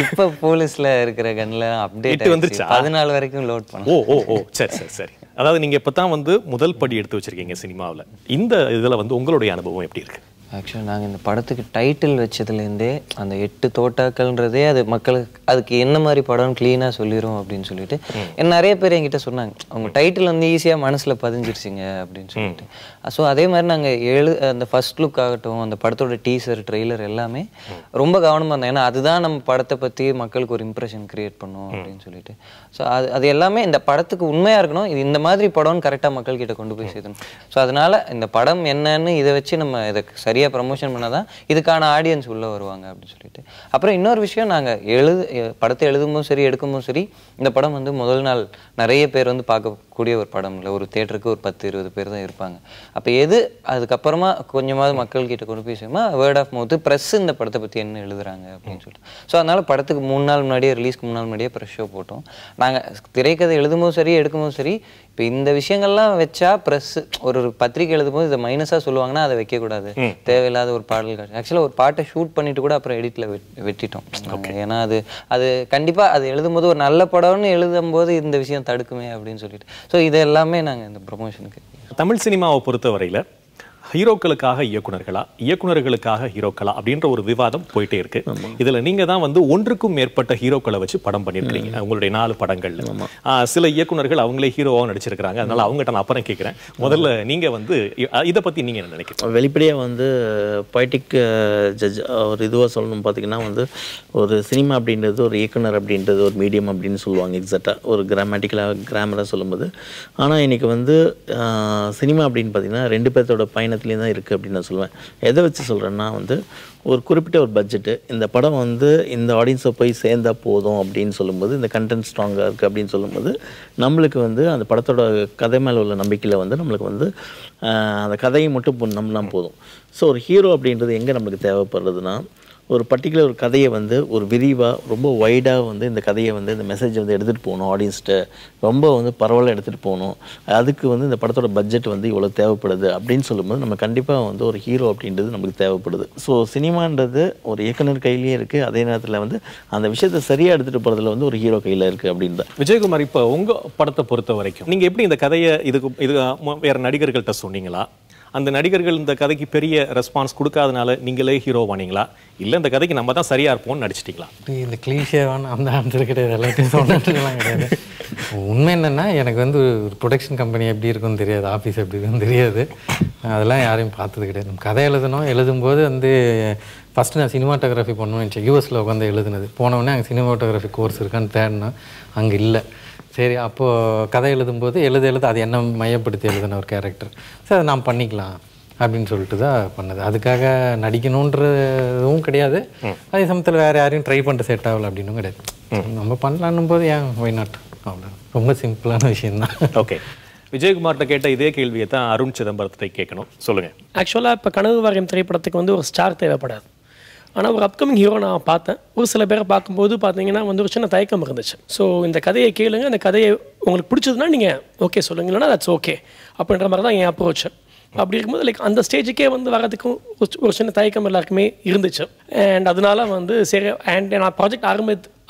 இப்போ போலீஸ்ல இருக்கிற கன்ல அப்டேட் வந்துருச்சு, 14 வரைக்கும் லோட் பண்ண. ஓ சரி சரி சரி. அதாவது நீங்க இப்பதான் வந்து முதல் படி எடுத்து வச்சிருக்கீங்க சினிமாவில். இந்த இதுல வந்து உங்களுடைய அனுபவம் எப்படி இருக்கு? ஆக்சுவலாக நாங்கள் இந்த படத்துக்கு டைட்டில் வச்சதுலேருந்தே அந்த 8 தோட்டாக்கள்ன்றதே அது மக்களுக்கு அதுக்கு என்ன மாதிரி படம்னு க்ளீனாக சொல்லிடும் அப்படின்னு சொல்லிட்டு நிறைய பேர் என்கிட்ட சொன்னாங்க, அவங்க டைட்டில் வந்து ஈஸியாக மனசில் பதிஞ்சிருச்சிங்க அப்படின்னு சொல்லிட்டு. ஸோ அதே மாதிரி நாங்கள் அந்த ஃபர்ஸ்ட் லுக் ஆகட்டும், அந்த படத்தோட டீசர் ட்ரெய்லர் எல்லாமே ரொம்ப கவனமாக இருந்தோம். ஏன்னா அதுதான் நம்ம படத்தை பற்றி மக்களுக்கு ஒரு இம்ப்ரெஷன் க்ரியேட் பண்ணும் அப்படின்னு சொல்லிட்டு. ஸோ அது எல்லாமே இந்த படத்துக்கு உண்மையாக இருக்கணும், இது இந்த மாதிரி படம்னு கரெக்டாக மக்கள்கிட்ட கொண்டு போய் சேர்த்தணும். ஸோ அதனால் இந்த படம் என்னன்னு இதை வச்சு நம்ம இதை சரியாக ப்ரமோஷன் பண்ணாதான் இதுக்கான ஆடியன்ஸ் உள்ளே வருவாங்க அப்படின்னு சொல்லிட்டு. அப்புறம் இன்னொரு விஷயம், நாங்கள் படத்தை எழுதும்போதும் சரி எடுக்கும்போதும் சரி, இந்த படம் வந்து முதல் நாள் நிறைய பேர் வந்து பார்க்கக்கூடிய ஒரு படம் இல்லை. ஒரு தேட்டருக்கு ஒரு 10-20 பேர் தான் இருப்பாங்க. அப்போ எது அதுக்கப்புறமா கொஞ்சமாவது மக்கள்கிட்ட கொண்டு போய் சேருமா, வேர்ட் ஆஃப் மவுத்து, ப்ரெஸ் இந்த படத்தை பற்றி என்ன எழுதுறாங்க அப்படின்னு சொல்லிட்டு. ஸோ அதனால் படத்துக்கு 3 நாள் முன்னாடியே, ரிலீஸ்க்கு 3 நாள் முன்னாடியே ப்ரெஸ் ஷோ போட்டோம். நாங்கள் திரைக்கதை எழுதும்போதும் சரி எடுக்கும்போதும் சரி, இப்போ இந்த விஷயங்கள்லாம் வச்சா ப்ரெஸ் ஒரு பத்திரிக்கை எழுதும்போது இதை மைனஸாக சொல்லுவாங்கன்னா அதை வைக்கக்கூடாது, தேவையில்லாத ஒரு பாடல் காட்சி. ஆக்சுவலாக ஒரு பாட்டை ஷூட் பண்ணிட்டு கூட அப்புறம் எடிட்டில் வெட்டிட்டோம். ஏன்னா அது கண்டிப்பாக அது எழுதும்போது ஒரு நல்ல படம்னு எழுதும்போது இந்த விஷயம் தடுக்குமே அப்படின்னு சொல்லிட்டு. ஸோ இது எல்லாமே நாங்கள் இந்த ப்ரொமோஷனுக்கு. தமிழ் சினிமாவை பொறுத்தவரையில் ஹீரோக்களுக்காக இயக்குனர்களா, இயக்குனர்களுக்காக ஹீரோக்களா அப்படின்ற ஒரு விவாதம் போயிட்டே இருக்கு. இதுல நீங்க தான் வந்து ஒன்றுக்கும் மேற்பட்ட ஹீரோக்களை வச்சு படம் பண்ணிருக்கீங்க உங்களுடைய 4 படங்கள்ல. சில இயக்குனர்கள் அவங்களே ஹீரோவா நடிச்சிருக்காங்க, அதனால அவங்ககிட்ட நான் அப்புறம் கேட்கிறேன். முதல்ல நீங்க வந்து இதை பத்தி நீங்க என்ன நினைக்கிறீங்க? வெளிப்படையா வந்து பொய்டிக் ஜட்ஜ் ஒரு இதுவாக சொல்லணும் பார்த்தீங்கன்னா வந்து ஒரு சினிமா அப்படின்றது ஒரு இயக்குனர் அப்படின்றது ஒரு மீடியம் அப்படின்னு சொல்லுவாங்க எக்ஸாக்டாக ஒரு கிராமராக சொல்லும்போது. ஆனால் இன்றைக்கி வந்து சினிமா அப்படின்னு பார்த்தீங்கன்னா 2 பேர்த்தோட பயணத்துலேயும் தான் இருக்குது அப்படின்னு நான் சொல்லுவேன். எதை வச்சு சொல்கிறேன்னா வந்து ஒரு குறிப்பிட்ட ஒரு பட்ஜெட்டு, இந்த படம் வந்து இந்த ஆடியன்ஸை போய் சேர்ந்தால் போதும் அப்படின்னு சொல்லும்போது, இந்த கண்டென்ட் ஸ்ட்ராங்காக இருக்குது அப்படின்னு சொல்லும்போது நம்மளுக்கு வந்து அந்த படத்தோட கதை மேலே உள்ள நம்பிக்கையில் வந்து நம்மளுக்கு வந்து அந்த கதையை மட்டும் நம்பினா போதும். ஸோ ஒரு ஹீரோ அப்படின்றது எங்கே நம்மளுக்கு தேவைப்படுறதுன்னா, ஒரு பர்டிகுலர் ஒரு கதையை வந்து ஒரு விரிவாக ரொம்ப வைடாக வந்து இந்த கதையை வந்து இந்த மெசேஜ் வந்து எடுத்துகிட்டு போகணும், ஆடியன்ஸ்கிட்ட ரொம்ப வந்து பரவாயில்ல எடுத்துகிட்டு போகணும், அதுக்கு வந்து இந்த படத்தோட பட்ஜெட் வந்து இவ்வளோ தேவைப்படுது அப்படின்னு சொல்லும்போது நம்ம கண்டிப்பாக வந்து ஒரு ஹீரோ அப்படின்றது நமக்கு தேவைப்படுது. ஸோ சினிமான்றது ஒரு இயக்குனர் கையிலேயே இருக்குது, அதே நேரத்தில் வந்து அந்த விஷயத்தை சரியாக எடுத்துகிட்டு போகிறதுல வந்து ஒரு ஹீரோ கையில் இருக்குது அப்படின்னு தான். விஜயகுமார், இப்போ உங்கள் படத்தை பொறுத்த வரைக்கும் நீங்கள் எப்படி இந்த கதையை இது வேறு நடிகர்கள்ட்ட சொன்னீங்களா? அந்த நடிகர்கள் இந்த கதைக்கு பெரிய ரெஸ்பான்ஸ் கொடுக்காதனால நீங்களே ஹீரோ வானீங்களா, இல்லை இந்த கதைக்கு நம்ம தான் சரியாக இருப்போம்னு நடிச்சிட்டிங்களா? இந்த கிளீஷேவான அந்த ஆன்சர் கிடையாது, எல்லாத்தையும் சொன்னதுலாம் கிடையாது. உண்மை என்னென்னா, எனக்கு வந்து ஒரு ப்ரொடக்ஷன் கம்பெனி எப்படி இருக்குன்னு தெரியாது, ஆஃபீஸ் எப்படி இருக்குன்னு தெரியாது, அதெல்லாம் யாரையும் பார்த்தது கிடையாது. நம்ம கதை எழுதும்போது வந்து ஃபஸ்ட்டு நான் சினிமாட்டோகிராஃபி பண்ணணும்னு நினச்சேன். யூஎஸில் உட்காந்து எழுதுனது. போனவுடனே அங்கே சினிமாட்டோகிராஃபி கோர்ஸ் இருக்கான்னு தேடினேன், அங்கே இல்லை. சரி, அப்போது கதை எழுதும்போது எழுத அது என்ன மையப்படுத்தி எழுதின ஒரு கேரக்டர், சரி அதை நாம் பண்ணிக்கலாம் அப்படின்னு சொல்லிட்டு தான் பண்ணது. அதுக்காக நடிக்கணுன்றதும் கிடையாது, அதே சமயத்தில் வேறு யாரையும் ட்ரை பண்ணிட்டு செட் ஆகலை அப்படின்னும் கிடையாது. நம்ம பண்ணலான்னும் போது ஏன் ஒய் நாட், அவ்வளோ ரொம்ப சிம்பிளான விஷயம்தான். ஓகே, விஜயகுமார்கிட்ட கேட்ட இதே கேள்வியை தான் அருண் சிதம்பரத்தை கேட்கணும். சொல்லுங்கள். ஆக்சுவலாக இப்போ கனவு வாரியம் திரைப்படத்துக்கு வந்து ஒரு ஸ்டார் தேவைப்படாது. ஆனால் ஒரு அப்கமிங் ஹீரோ நான் பார்த்தேன். ஒரு சில பேரை பார்க்கும்போது பார்த்தீங்கன்னா வந்து ஒரு சின்ன தயக்கம் இருந்துச்சு. ஸோ இந்த கதையை கேளுங்க, அந்த கதையை உங்களுக்கு பிடிச்சதுன்னா நீங்கள் ஓகே சொல்லுங்க, இல்லைனா தட்ஸ் ஓகே அப்படின்ற மாதிரி தான் என் அப்ரோச். அப்படி இருக்கும்போது லைக் அந்த ஸ்டேஜுக்கே வந்து வரதுக்கும் ஒரு சின்ன தயக்கம் எல்லாருக்குமே இருந்துச்சு. அண்ட் அதனால வந்து சரி, அண்ட் நான் ப்ராஜெக்ட்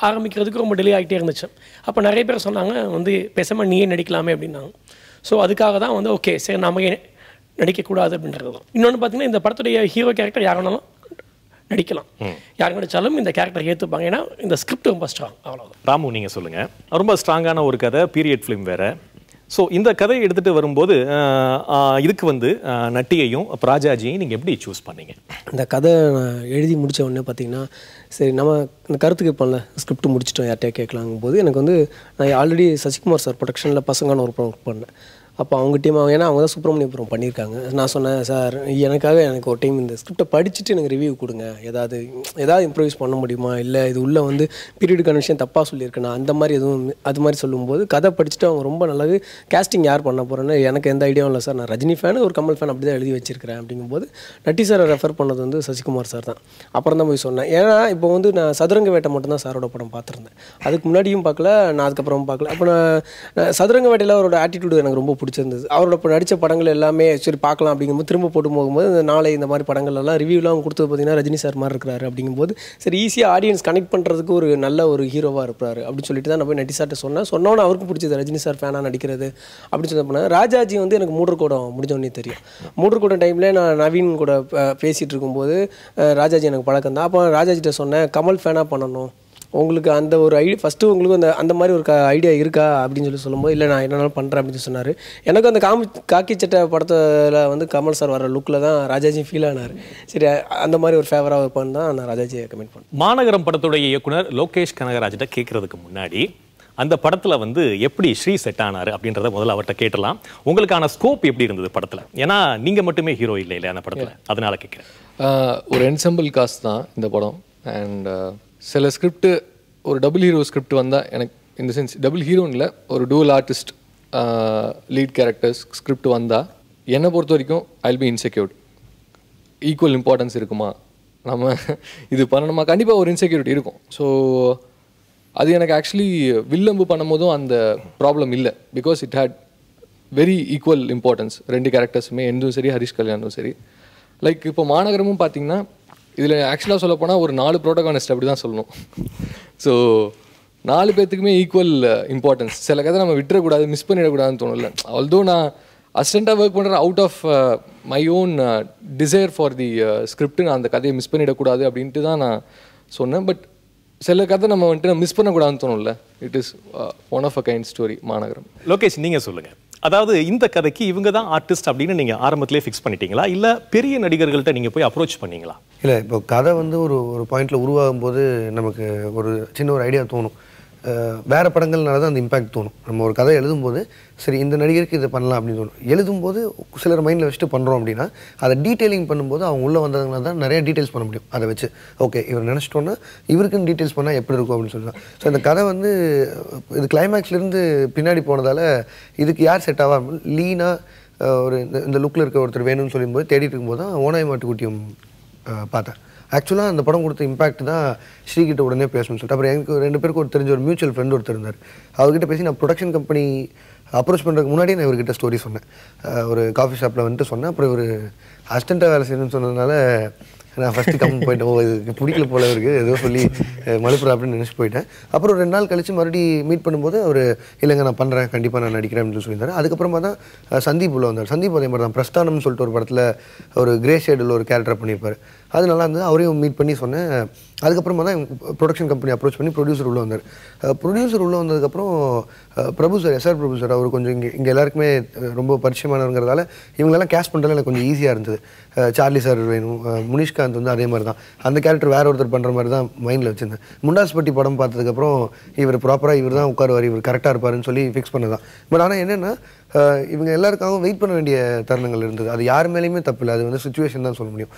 ஆரம்பிக்கிறதுக்கு ரொம்ப டிலே ஆகிட்டே இருந்துச்சு. அப்போ நிறைய பேர் சொன்னாங்க வந்து பேசாமல் நீயே நடிக்கலாமே அப்படின்னாங்க. ஸோ அதுக்காக தான் வந்து ஓகே சரி நம்ம நடிக்கக்கூடாது அப்படின்றது தான். இன்னொன்று பார்த்தீங்கன்னா, இந்த படத்துடைய ஹீரோ கேரக்டர் யாருனாலும் நடிக்கலாம், யார் நடித்தாலும் இந்த கேரக்டர் ஏற்றுப்பாங்க, ஏன்னா இந்த ஸ்கிரிப்ட் ரொம்ப ஸ்ட்ராங். அவ்வளோதான். ராமு, நீங்கள் சொல்லுங்கள். ரொம்ப ஸ்ட்ராங்கான ஒரு கதை, பீரியட் ஃபிலிம் வேறு. ஸோ இந்த கதையை எடுத்துகிட்டு வரும்போது இதுக்கு வந்து நட்டியையும் ராஜாஜியையும் நீங்கள் எப்படி சூஸ் பண்ணீங்க? இந்த கதை நான் எழுதி முடித்த உடனே பார்த்தீங்கன்னா, சரி நம்ம இந்த கருத்துக்கு பண்ணல, ஸ்கிரிப்ட் முடிச்சிட்டோம், யார்கிட்டயே கேட்கலாங்கும் போது எனக்கு வந்து நான் ஆல்ரெடி சசிகுமார் சார் ப்ரொடக்ஷனில் பசங்கான ஒரு ப்ராடக்ட் பண்ணேன். அப்போ அவங்க டீம் ஏன்னா அவங்க தான் சுப்பிரமணியபுரம் பண்ணியிருக்காங்க. நான் சொன்னேன், சார் எனக்கு ஒரு டைம் இந்த ஸ்கிரிப்டை படிச்சுட்டு எனக்கு ரிவ்யூ கொடுங்க, ஏதாவது இம்ப்ரூவைஸ் பண்ண முடியுமா, இல்லை இது உள்ளே வந்து பீரியடுக்கான விஷயம் தப்பாக சொல்லியிருக்கேன் அந்த மாதிரி எதுவும் அது மாதிரி சொல்லும்போது கதை படிச்சுட்டு அவங்க ரொம்ப நல்லது கேஸ்டிங் யார் பண்ண போகிறேன்னு எனக்கு எந்த ஐடியாவும் இல்லை சார், நான் ரஜினி ஃபேன் ஒரு கமல் ஃபேன் அப்படி தான் எழுதி வச்சிருக்கிறேன் அப்படிங்கும்போது நட்டி சாரை ரெஃபர் பண்ணது வந்து சசிகுமார் சார் தான். அப்புறம் தான் போய் சொன்னேன். ஏன்னா இப்போ வந்து நான் சதுரங்க வேட்டை மட்டும்தான் சாரோட படம் பார்த்துருந்தேன், அதுக்கு முன்னாடியும் பார்க்கல, நான் அதுக்கப்புறம் பார்க்கல. அப்போ நான் சதுரங்க வேட்டையில் அவரோட ஆட்டிடியூடு எனக்கு ரொம்ப பிடிச்சிருந்தது. அவரோட இப்போ நடித்த படங்கள் எல்லாமே சரி பார்க்கலாம் அப்படிங்கும்போது திரும்ப போட்டு போகும்போது நாளை இந்த மாதிரி படங்கள் எல்லாம் ரிவ்யூலாம் கொடுத்தது பார்த்தீங்கன்னா ரஜினி சார் மாதிரி இருக்கிறாரு அப்படிங்கும்போது சரி ஈஸியாக ஆடியன்ஸ் கனெக்ட் பண்ணுறதுக்கு ஒரு நல்ல ஒரு ஹீரோவாக இருப்பார் அப்படின்னு சொல்லிட்டு தான் நான் போய் நட்டி சார்ட்ட சொன்னோன்னு அவருக்கும் பிடிச்சது ரஜினி சார் ஃபேனாக நடிக்கிறது அப்படின்னு சொல்லி போனேன். ராஜாஜி வந்து எனக்கு மூடர்கோடம் முடிஞ்சோடனே தெரியும். மூடர்கோடம் டைமில் நான் நவீன் கூட பேசிகிட்டு இருக்கும்போது ராஜாஜி எனக்கு பழக்கம் தான். அப்போ ராஜாஜிட்ட சொன்னேன், கமல் ஃபேனாக பண்ணணும், உங்களுக்கு அந்த ஒரு ஃபஸ்ட்டு உங்களுக்கு அந்த மாதிரி ஒரு ஐடியா இருக்கா அப்படின்னு சொல்லும்போது இல்லை நான் என்னென்னாலும் பண்ணுறேன் அப்படின்னு சொன்னார். எனக்கு அந்த காக்கி சட்டை படத்தில் வந்து கமல் சார் வர லுக்கில் தான் ராஜாஜி ஃபீல் ஆனார். சரி அந்த மாதிரி ஒரு ஃபேவராக இருப்பான்னு தான் நான் ராஜாஜியை கமெண்ட் பண்ணேன். மாநகரம் படத்துடைய இயக்குனர் லோகேஷ் கனகராஜிட்ட கேட்கறதுக்கு முன்னாடி அந்த படத்தில் வந்து எப்படி ஸ்ரீ செட் ஆனார் அப்படின்றத முதல்ல அவர்கிட்ட கேட்டலாம். உங்களுக்கான ஸ்கோப் எப்படி இருந்தது படத்தில்? ஏன்னா நீங்கள் மட்டுமே ஹீரோ இல்லை இல்லையா அந்த படத்தில், அதனால கேட்குறேன். ஒரு என்செம்பிள் காஸ்ட் தான் இந்த படம். அண்ட் சில ஸ்கிரிப்ட் ஒரு டபுள் ஹீரோ ஸ்கிரிப்ட் வந்தால் எனக்கு இந்த சென்ஸ் டபுள் ஹீரோன்னு இல்லை, ஒரு dual artist lead characters script வந்தால் என்னை பொறுத்த வரைக்கும் I will be insecured. Equal importance இருக்குமா, நம்ம இது பண்ணணுமா, கண்டிப்பாக ஒரு இன்செக்யூரிட்டி இருக்கும். ஸோ அது எனக்கு ஆக்சுவலி வில்லம்பு பண்ணும்போதும் அந்த ப்ராப்ளம் இல்லை, because it had very equal importance. ரெண்டு கேரக்டர்ஸுமே எந்தும் சரி ஹரிஷ் கல்யாணும் சரி. லைக் இப்போ மாநகரமும் பார்த்தீங்கன்னா இதில் ஆக்சுவலாக சொல்ல போனால் ஒரு 4 ப்ரோட்டகானிஸ்ட் அப்படி தான் சொல்லணும். ஸோ 4 பேர்த்துக்குமே ஈக்குவல் இம்பார்ட்டன்ஸ். சில கதை நம்ம விட்டுறக்கூடாது, மிஸ் பண்ணிடக்கூடாதுன்னு தோணும்ல. ஆல்தோ நான் அசிஸ்டண்ட்டாக ஒர்க் பண்ணுறேன் out of my own desire for the script, நான் அந்த கதையை மிஸ் பண்ணிடக்கூடாது அப்படின்ட்டு தான் நான் சொன்னேன். பட் சில கதை நம்ம வந்துட்டு மிஸ் பண்ணக்கூடாதுன்னு தோணும்ல. It is one of a kind story Maanagaram. Lokesh நீங்கள் சொல்லுங்கள், அதாவது இந்த கதைக்கு இவங்க தான் ஆர்டிஸ்ட் அப்படின்னு நீங்கள் ஆரம்பத்திலே ஃபிக்ஸ் பண்ணிட்டீங்களா, இல்லை பெரிய நடிகர்கள்ட்ட நீங்கள் போய் அப்ரோச் பண்ணீங்களா? இல்லை, இப்போ கதை வந்து ஒரு பாயிண்டில் உருவாகும் போது நமக்கு ஒரு சின்ன ஒரு ஐடியா தோணும். வேறு படங்கள்னால தான் அந்த இம்பேக்ட் தோணும். நம்ம ஒரு கதை எழுதும்போது சரி இந்த நடிகருக்கு இதை பண்ணலாம் அப்படின்னு தோணும். எழுதும்போது சிலர் மைண்டில் வச்சுட்டு பண்ணுறோம் அப்படின்னா அதை டீட்டெயிலிங் பண்ணும்போது அவங்க உள்ளே வந்ததுனால தான் நிறைய டீட்டெயில்ஸ் பண்ண முடியும். அதை வச்சு ஓகே இவர் நினச்சிட்டோன்னா இவருக்குன்னு டீட்டெயில்ஸ் பண்ணால் எப்படி இருக்கும் அப்படின்னு சொல்லலாம். ஸோ இந்த கதை வந்து இது கிளைமேக்ஸ்லேருந்து பின்னாடி போனதால் இதுக்கு யார் செட் ஆகா லீனாக ஒரு இந்த லுக்கில் இருக்க ஒருத்தர் வேணும்னு சொல்லும்போது தேடிட்டு இருக்கும்போது தான் ஓனாய் மாட்டுக்குட்டியும் பார்த்தேன். ஆக்சுவலாக அந்த படம் கொடுத்த இம்பாக்ட் தான் ஸ்ரீகிட்ட உடனே பேசணும்னு சொல்லிட்டு அப்புறம் எனக்கு 2 பேருக்கு ஒரு தெரிஞ்ச ஒரு மியூச்சுவல் ஃப்ரெண்ட் ஒருத்தர் இருந்தார். அவர்கிட்ட பேசி நான் ப்ரொடக்ஷன் கம்பெனி அப்ரோச் பண்ணுறதுக்கு முன்னாடியே நான் இவர்கிட்ட ஸ்டோரி சொன்னேன். ஒரு காஃபி ஷாப்பில் வந்துட்டு சொன்னேன். அப்புறம் இவர் அசிஸ்டண்ட்டாக வேலை செய்யணும்னு சொன்னதுனால நான் ஃபஸ்ட்டு கம்மி போயிட்டேன். இது பிடிக்கல போல இருக்குது ஏதோ சொல்லி மலுப்புறா அப்படின்னு நினச்சி போயிட்டேன். அப்புறம் 2 நாள் கழித்து மறுபடியும் மீட் பண்ணும்போது அவர் இல்லைங்க நான் பண்ணுறேன் கண்டிப்பாக நான் நடிக்கிறேன் அப்படின்னு சொல்லியிருந்தார். அதுக்கப்புறமா தான் சந்தீப் உள்ள வந்தார். சந்தீப் அதே மாதிரி தான் பிரஸ்தானம்னு சொல்லிட்டு ஒரு படத்தில் ஒரு கிரே ஷேடில் ஒரு கேரக்டர் பண்ணியிருப்பார். அது நல்லா இருந்தது. அவரையும் மீட் பண்ணி சொன்னேன். அதுக்கப்புறமா தான் ப்ரொடக்ஷன் கம்பெனி அப்ரோச் பண்ணி ப்ரொடியூசர் உள்ளே வந்தார். ப்ரொடியூசர் உள்ளே வந்ததுக்கப்புறம் பிரபு சார் எஸ்ஆர் பிரபு சார் அவர் கொஞ்சம் இங்கே எல்லாருக்குமே ரொம்ப பரிச்சயமானவங்கிறதால இவங்களெல்லாம் கேஸ்ட் பண்ணுறதுல எனக்கு கொஞ்சம் ஈஸியாக இருந்தது. சார்லி சார் வேணும், முனிஷ்காந்த் வந்து அதே மாதிரி தான் அந்த கேரக்டர் வேற ஒருத்தர் பண்ணுற மாதிரி தான் மைண்டில் வச்சுருந்தேன். முண்டாஸ்பட்டி படம் பார்த்ததுக்கப்புறம் இவர் ப்ராப்பராக இவர் தான் உட்காருவார், இவர் கரெக்டாக இருப்பாருன்னு சொல்லி ஃபிக்ஸ் பண்ணது தான். பட் ஆனால் என்னென்னா இவங்க எல்லாருக்காகவும் வெயிட் பண்ண வேண்டிய தருணங்கள் இருந்தது. அது யார் மேலேயுமே தப்பு இல்லை, அது வந்து சுச்சுவேஷன் தான் சொல்ல முடியும்.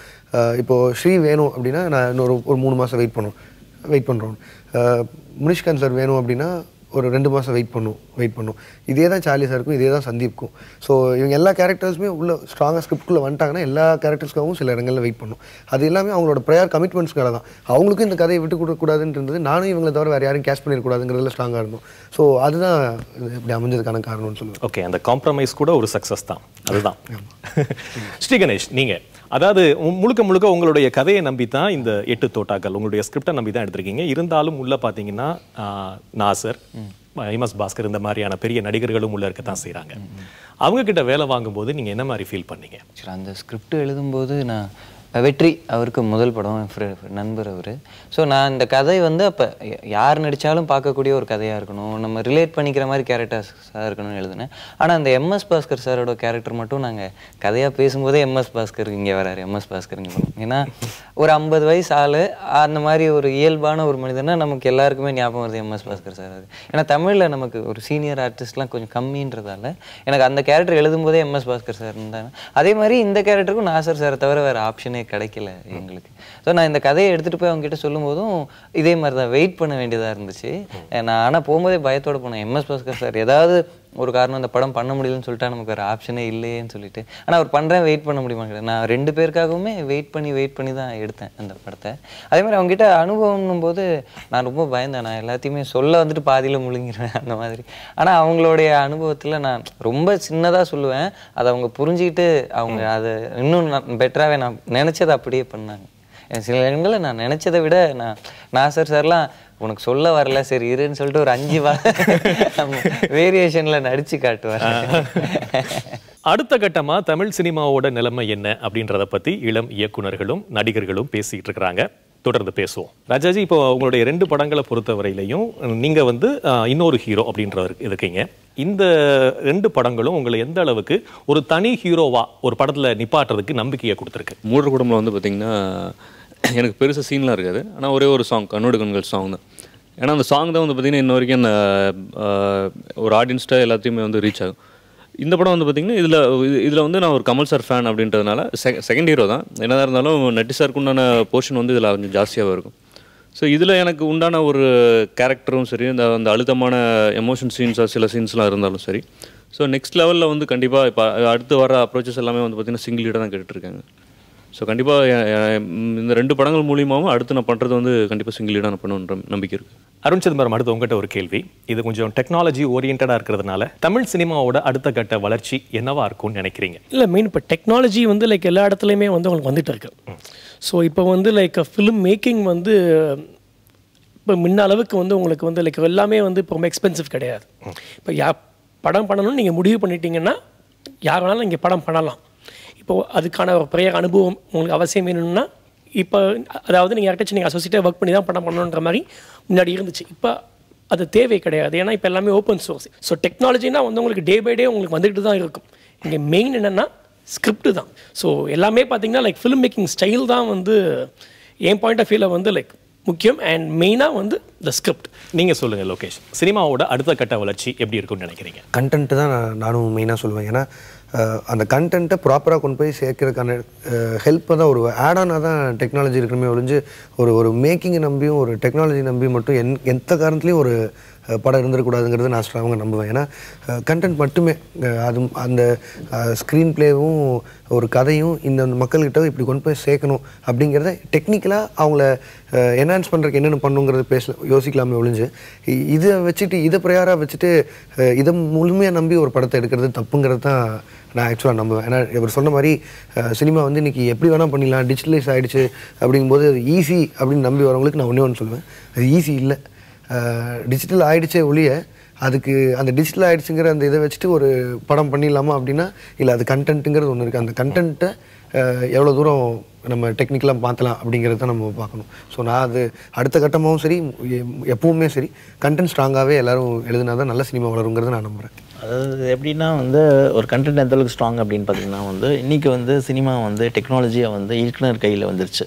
இப்போது ஸ்ரீ வேணும் அப்படின்னா நான் இன்னொரு 3 மாதம் வெயிட் பண்ணுறோம். முனிஷ்காந்த் சார் வேணும் அப்படின்னா ஒரு 2 மாதம் வெயிட் பண்ணும். இதே தான் சார்லி சாருக்கும் இதே தான் சந்தீப்க்கும். ஸோ இவங்க எல்லா கேரக்டர்ஸுமே உள்ள ஸ்ட்ராங்காக ஸ்கிரிப்ட்குள்ளே வந்துட்டாங்கன்னா எல்லா கேரக்டர்ஸ்க்காகவும் சில இடங்களில் வெயிட் பண்ணும். அது எல்லாமே அவங்களோட ப்ரையர் கமிட்மெண்ட்ஸ்க்காக தான். அவங்களுக்கும் இந்த கதையை விட்டு கொடுக்கக்கூடாதுன்னு இருந்தது. நானும் இவங்களை தவிர வேறு யாரும் கேஷ் பண்ணிடக்கூடாதுங்கிறதுல ஸ்ட்ராங்காக இருந்தோம். ஸோ அதுதான் இப்படி அமைஞ்சதுக்கான காரணம்னு சொல்லுவேன். ஓகே, அந்த காம்ப்ரமைஸ் கூட ஒரு சக்ஸஸ் தான். அதுதான் ஸ்ரீ கணேஷ், நீங்கள் அதாவது முழுக்க உங்களுடைய கதையை நம்பி தான் இந்த 8 தோட்டாக்கள் உங்களுடைய ஸ்கிரிப்டை நம்பி தான் எடுத்திருக்கீங்க. இருந்தாலும் உள்ள பார்த்தீங்கன்னா நாசர், எம்எஸ் பாஸ்கர் இந்த மாதிரியான பெரிய நடிகர்களும் உள்ள இருக்கத்தான் செய்கிறாங்க. அவங்க கிட்ட வேலை வாங்கும்போது நீங்கள் என்ன மாதிரி ஃபீல் பண்ணீங்க? அந்த ஸ்கிரிப்ட் எழுதும்போது நான் வெற்றி அவருக்கு முதல் படம், என் நண்பர் அவர். ஸோ நான் இந்த கதை வந்து அப்போ யார் நடித்தாலும் பார்க்கக்கூடிய ஒரு கதையாக இருக்கணும், நம்ம ரிலேட் பண்ணிக்கிற மாதிரி கேரக்டர்ஸாக இருக்கணும்னு எழுதுனேன். ஆனால் அந்த எம்எஸ் பாஸ்கர் சாரோட கேரக்டர் மட்டும் நாங்கள் கதையாக பேசும்போதே எம்எஸ் பாஸ்கர் இங்கே வராரு, எம்எஸ் பாஸ்கர் இங்கே வரும். ஏன்னா ஒரு 50 வயசு ஆள் அந்த மாதிரி ஒரு இயல்பான ஒரு மனிதனா நமக்கு எல்லாருக்குமே ஞாபகம் வருது எம்எஸ் பாஸ்கர் சார். அது ஏன்னா தமிழில் நமக்கு ஒரு சீனியர் ஆர்டிஸ்ட்லாம் கொஞ்சம் கம்மின்றதால எனக்கு அந்த கேரக்டர் எழுதும்போதே எம்எஸ் பாஸ்கர் சார் இருந்தாங்க. அதே மாதிரி இந்த கேரக்டருக்கும் நாசர் சாரை தவிர வேறு ஆப்ஷனே கிடைக்கல எங்களுக்கு. ஸோ நான் இந்த கதையை எடுத்துகிட்டு போய் அவங்ககிட்ட சொல்லும்போதும் இதே மாதிரி தான் வெயிட் பண்ண வேண்டியதாக இருந்துச்சு. நான் ஆனால் போகும்போதே பயத்தோடு போனேன், எம்எஸ் பாஸ்கர் சார் ஏதாவது ஒரு காரணம் அந்த படம் பண்ண முடியலன்னு சொல்லிட்டா நமக்கு வேறு ஆப்ஷனே இல்லையேன்னு சொல்லிட்டு. ஆனால் அவர் பண்ணுறேன் வெயிட் பண்ண முடியுமா கிடையாது. நான் 2 பேருக்காகவுமே வெயிட் பண்ணி தான் எடுத்தேன் அந்த படத்தை. அதே மாதிரி அவங்ககிட்ட அனுபவம்னும் போது நான் ரொம்ப பயந்தேன். நான் எல்லாத்தையுமே சொல்ல வந்துட்டு பாதியில் முழுங்கிடுவேன் அந்த மாதிரி. ஆனால் அவங்களுடைய அனுபவத்தில் நான் ரொம்ப சின்னதாக சொல்லுவேன், அதை அவங்க புரிஞ்சுக்கிட்டு அவங்க அதை இன்னும் பெட்டராகவே நான் நினச்சதை அப்படியே பண்ணாங்க. சில இடங்களில் நான் நினச்சதை விட நாசர் சார்லாம் உனக்கு சொல்ல வரல சரி இருன்னு சொல்லிட்டு ஒரு 5 வேரியேஷனில் நடித்து காட்டுவார். அடுத்த கட்டமா தமிழ் சினிமாவோட நிலைமை என்ன அப்படின்றத பத்தி இளம் இயக்குனர்களும் நடிகர்களும் பேசிட்டு இருக்கிறாங்க. தொடர்ந்து பேசுவோம். ராஜாஜி, இப்போ உங்களுடைய 2 படங்களை பொறுத்தவரையிலையும் நீங்க வந்து இன்னொரு ஹீரோ அப்படின்றவர் இருக்கீங்க. இந்த 2 படங்களும் உங்களை எந்த அளவுக்கு ஒரு தனி ஹீரோவா ஒரு படத்துல நிப்பாட்டுறதுக்கு நம்பிக்கையை கொடுத்துருக்கு? மூடர் குடும்பம் வந்து பார்த்தீங்கன்னா எனக்கு பெருசாக சீன்லாம் இருக்காது. ஆனால் ஒரே ஒரு சாங், கண்ணோடு கண்கள் சாங் தான். ஏன்னா அந்த சாங் தான் வந்து பார்த்திங்கன்னா இன்ன வரைக்கும் அந்த ஒரு ஆடியன்ஸ்ட்டை எல்லாத்தையுமே வந்து ரீச் ஆகும். இந்த படம் வந்து பார்த்திங்கன்னா இதில் வந்து நான் ஒரு கமல் சார் ஃபேன் அப்படின்றதுனால செகண்ட் ஹீரோ தான். என்னதான் இருந்தாலும் நட்டி சாருக்கு உண்டான போர்ஷன் வந்து இதில் கொஞ்சம் ஜாஸ்தியாகவே இருக்கும். ஸோ இதில் எனக்கு உண்டான ஒரு கேரக்டரும் சரி, அந்த அழுத்தமான எமோஷன் சீன்ஸாக சில சீன்ஸ்லாம் இருந்தாலும் சரி. ஸோ நெக்ஸ்ட் லெவலில் வந்து கண்டிப்பாக இப்போ அடுத்து வர அப்ரோச்சஸ் எல்லாமே வந்து பார்த்திங்கன்னா சிங்கிள் லீடாக தான் கேட்டுட்ருக்காங்க. ஸோ கண்டிப்பாக இந்த 2 படங்கள் மூலியமாகவும் அடுத்து நான் பண்ணுறது வந்து கண்டிப்பாக சிங்கிள் லீடாக நான் பண்ணுன்ற நம்பிக்கை இருக்குது. அருண் சிதம்பரம், அடுத்து உங்ககிட்ட ஒரு கேள்வி. இது கொஞ்சம் டெக்னாலஜி ஓரியன்டாக இருக்கிறதுனால தமிழ் சினிமாவோட அடுத்த கட்ட வளர்ச்சி என்னவா இருக்கும்னு நினைக்கிறீங்க? இல்லை, மெயின் இப்போ டெக்னாலஜி வந்து லைக் எல்லா இடத்துலையுமே வந்து உங்களுக்கு வந்துட்டு இருக்கு. ஸோ இப்போ வந்து லைக் ஃபிலிம் மேக்கிங் வந்து இப்போ முன்ன அளவுக்கு வந்து உங்களுக்கு வந்து லைக் எல்லாமே வந்து இப்போ ரொம்ப எக்ஸ்பென்சிவ் கிடையாது. இப்போ படம் பண்ணணும்னு நீங்கள் முடிவு பண்ணிட்டீங்கன்னா யார் வேணாலும் இங்கே படம் பண்ணலாம். இப்போது அதுக்கான ஒரு பெரிய அனுபவம் உங்களுக்கு அவசியம் வேணும்னா இப்போ அதாவது நீங்கள் யார்கிட்ட நீங்கள் அசோசியேட்டாக ஒர்க் பண்ணி தான் படம் பண்ணணுன்ற மாதிரி முன்னாடி இருந்துச்சு. இப்போ அது தேவை கிடையாது. ஏன்னா இப்போ எல்லாமே ஓப்பன் சோர்ஸ். ஸோ டெக்னாலஜினா வந்து உங்களுக்கு டே பை டே உங்களுக்கு வந்துட்டு தான் இருக்கும். இங்கே மெயின் என்னென்னா ஸ்கிரிப்ட் தான். ஸோ எல்லாமே பார்த்தீங்கன்னா லைக் ஃபிலிம் மேக்கிங் ஸ்டைல் தான் வந்து என் பாயிண்ட் ஆஃப் வியூவில் வந்து லைக் முக்கியம். அண்ட் மெயினாக வந்து த ஸ்கிரிப்ட். நீங்கள் சொல்லுங்கள் லோகேஷ், சினிமாவோட அடுத்த கட்ட வளர்ச்சி எப்படி இருக்குன்னு நினைக்கிறீங்க? கண்டென்ட்டு தான் நானும் மெயினாக சொல்லுவேன். ஏன்னா அந்த கண்டென்ட்டை ப்ராப்பராக கொண்டு போய் சேர்க்கறதுக்கான ஹெல்ப்பை தான் ஒரு ஆடானாக தான் டெக்னாலஜி இருக்கணுமே ஒழிஞ்சு ஒரு மேக்கிங்கை நம்பியும் ஒரு டெக்னாலஜி நம்பியும் மட்டும் எந்த காரணத்துலேயும் ஒரு படம் இருந்துடக்கூடாதுங்கிறது நான் ஸ்ட்ராங்காக நம்புவேன். ஏன்னா கண்டென்ட் மட்டுமே அது அந்த ஸ்க்ரீன் பிளேவும் ஒரு கதையும் இந்த மக்கள்கிட்ட இப்படி கொண்டு போய் சேர்க்கணும் அப்படிங்கிறத டெக்னிக்கலாக அவங்கள என்ஹான்ஸ் பண்ணுறதுக்கு என்னென்ன பண்ணுங்கிறத யோசிக்கலாமே ஒழிஞ்சு இதை வச்சுட்டு இதை ப்ரையாராக வச்சுட்டு இதை முழுமையாக நம்பி ஒரு படத்தை எடுக்கிறது தப்புங்கிறது தான் நான் ஆக்சுவலாக நம்புவேன். ஏன்னா இவர் சொன்ன மாதிரி சினிமா வந்து இன்றைக்கி எப்படி வேணால் பண்ணிடலாம், டிஜிட்டலைஸ் ஆகிடுச்சு அப்படிங்கும்போது அது ஈஸி அப்படின்னு நம்பி வரவங்களுக்கு நான் ஒன்றே ஒன்று சொல்லுவேன், அது ஈஸி இல்லை. டிஜிட்டல் ஆகிடுச்சே ஒழிய அதுக்கு அந்த டிஜிட்டல் ஆகிடுச்சுங்கிற அந்த இதை வச்சுட்டு ஒரு படம் பண்ணிடலாமா அப்படின்னா இல்லை, அது கண்டென்ட்டுங்கிறது ஒன்று இருக்குது. அந்த கண்டென்ட்டை எவ்வளோ தூரம் நம்ம டெக்னிக்கலாக மாற்றலாம் அப்படிங்கிறது தான் நம்ம பார்க்கணும். ஸோ நான் அது அடுத்த கட்டமாகவும் சரி எப்பவுமே சரி கண்டென்ட் ஸ்ட்ராங்காகவே எல்லோரும் எழுதினா தான் நல்ல சினிமா வளருங்கிறத நான் நம்புகிறேன். அதாவது எப்படின்னா வந்து ஒரு கண்டென்ட் எந்தளவுக்கு ஸ்ட்ராங் அப்படின்னு பார்த்தீங்கன்னா வந்து இன்றைக்கி வந்து சினிமா வந்து டெக்னாலஜியாக வந்து இயக்குனர் கையில் வந்துருச்சு.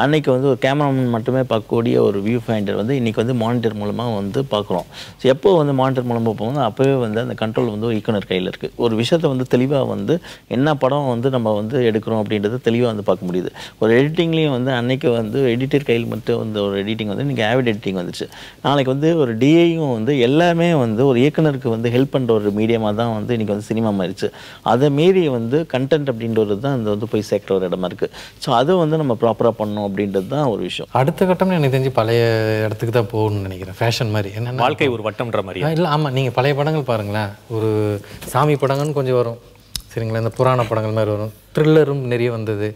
அன்றைக்கி வந்து ஒரு கேமராமேன் மட்டுமே பார்க்கக்கூடிய ஒரு வியூ ஃபைண்டர் வந்து இன்றைக்கி வந்து மானிட்டர் மூலமாக வந்து பார்க்குறோம். ஸோ எப்போ வந்து மானிட்டர் மூலமாக போகும்போது அப்போவே வந்து அந்த கண்ட்ரோல் வந்து இயக்குனர் கையில் இருக்குது. ஒரு விஷயத்தை வந்து தெளிவாக வந்து என்ன படம் வந்து நம்ம வந்து எடுக்கிறோம் அப்படின்றத தெளிவாக வந்து பார்க்க முடியுது. ஒரு எடிட்டிங்லேயும் வந்து அன்றைக்கி வந்து எடிட்டர் கையில் மட்டும் வந்து ஒரு எடிட்டிங் வந்து இன்றைக்கி ஆவிட் எடிட்டிங் வந்துச்சு. நாளைக்கு வந்து ஒரு டிஐயும் வந்து எல்லாமே வந்து ஒரு இயக்குனருக்கு வந்து ஹெல்ப் பண்ணுற ஒரு மீடியமாக தான் வந்து இன்றைக்கி வந்து சினிமா மாறிடுச்சு. அதை மீறி வந்து கண்டென்ட் அப்படின்றது தான் அந்த வந்து போய் சேர்க்குற ஒரு இடமா இருக்குது. ஸோ அதை வந்து நம்ம ப்ராப்பராக பண்ணணும் அப்படின்றது தான் ஒரு விஷயம். அடுத்த கட்டம்னு எனக்கு தெரிஞ்சு பழைய இடத்துக்கு தான் போகணும்னு நினைக்கிறேன். ஃபேஷன் மாதிரி என்னென்ன வாழ்க்கை ஒரு வட்டம்ன்ற மாதிரி இல்லை. ஆமாம், நீங்கள் பழைய படங்கள் பாருங்களேன், ஒரு சாமி படங்கள்னு கொஞ்சம் வரும் சரிங்களா, இந்த புராண படங்கள் மாதிரி வரும், த்ரில்லரும் நிறைய வந்தது,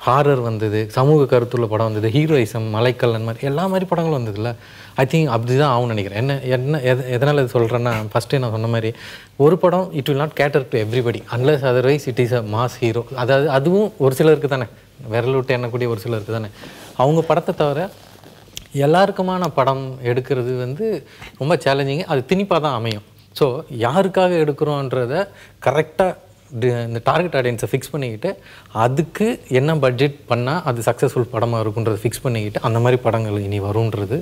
ஹாரர் வந்தது, சமூக கருத்துள்ள படம் வந்தது, ஹீரோயிசம், மலைக்கல்லன் மாதிரி எல்லா மாதிரி படங்களும் வந்ததுல்ல. ஐ திங்க் அப்படி தான் ஆகும்னு நினைக்கிறேன். எதனால் இது சொல்கிறேன்னா, ஃபஸ்ட்டே நான் சொன்ன மாதிரி ஒரு படம் it will not cater to everybody unless otherwise it is a mass hero. அதாவது அதுவும் ஒரு சிலருக்கு தானே, விரல் விட்டு எண்ணக்கூடிய ஒரு சிலருக்கு தானே. அவங்க படத்தை தவிர எல்லாருக்குமான படம் எடுக்கிறது வந்து ரொம்ப சேலஞ்சிங்கு. அது திணிப்பாக தான் அமையும். ஸோ யாருக்காக எடுக்கிறோன்றத கரெக்டாக இந்த டார்கெட் ஆடியன்ஸை ஃபிக்ஸ் பண்ணிக்கிட்டு அதுக்கு என்ன பட்ஜெட் பண்ணால் அது சக்ஸஸ்ஃபுல் படமாக இருக்குன்றதை ஃபிக்ஸ் பண்ணிக்கிட்டு அந்த மாதிரி படங்கள் இனி வரும்ன்றது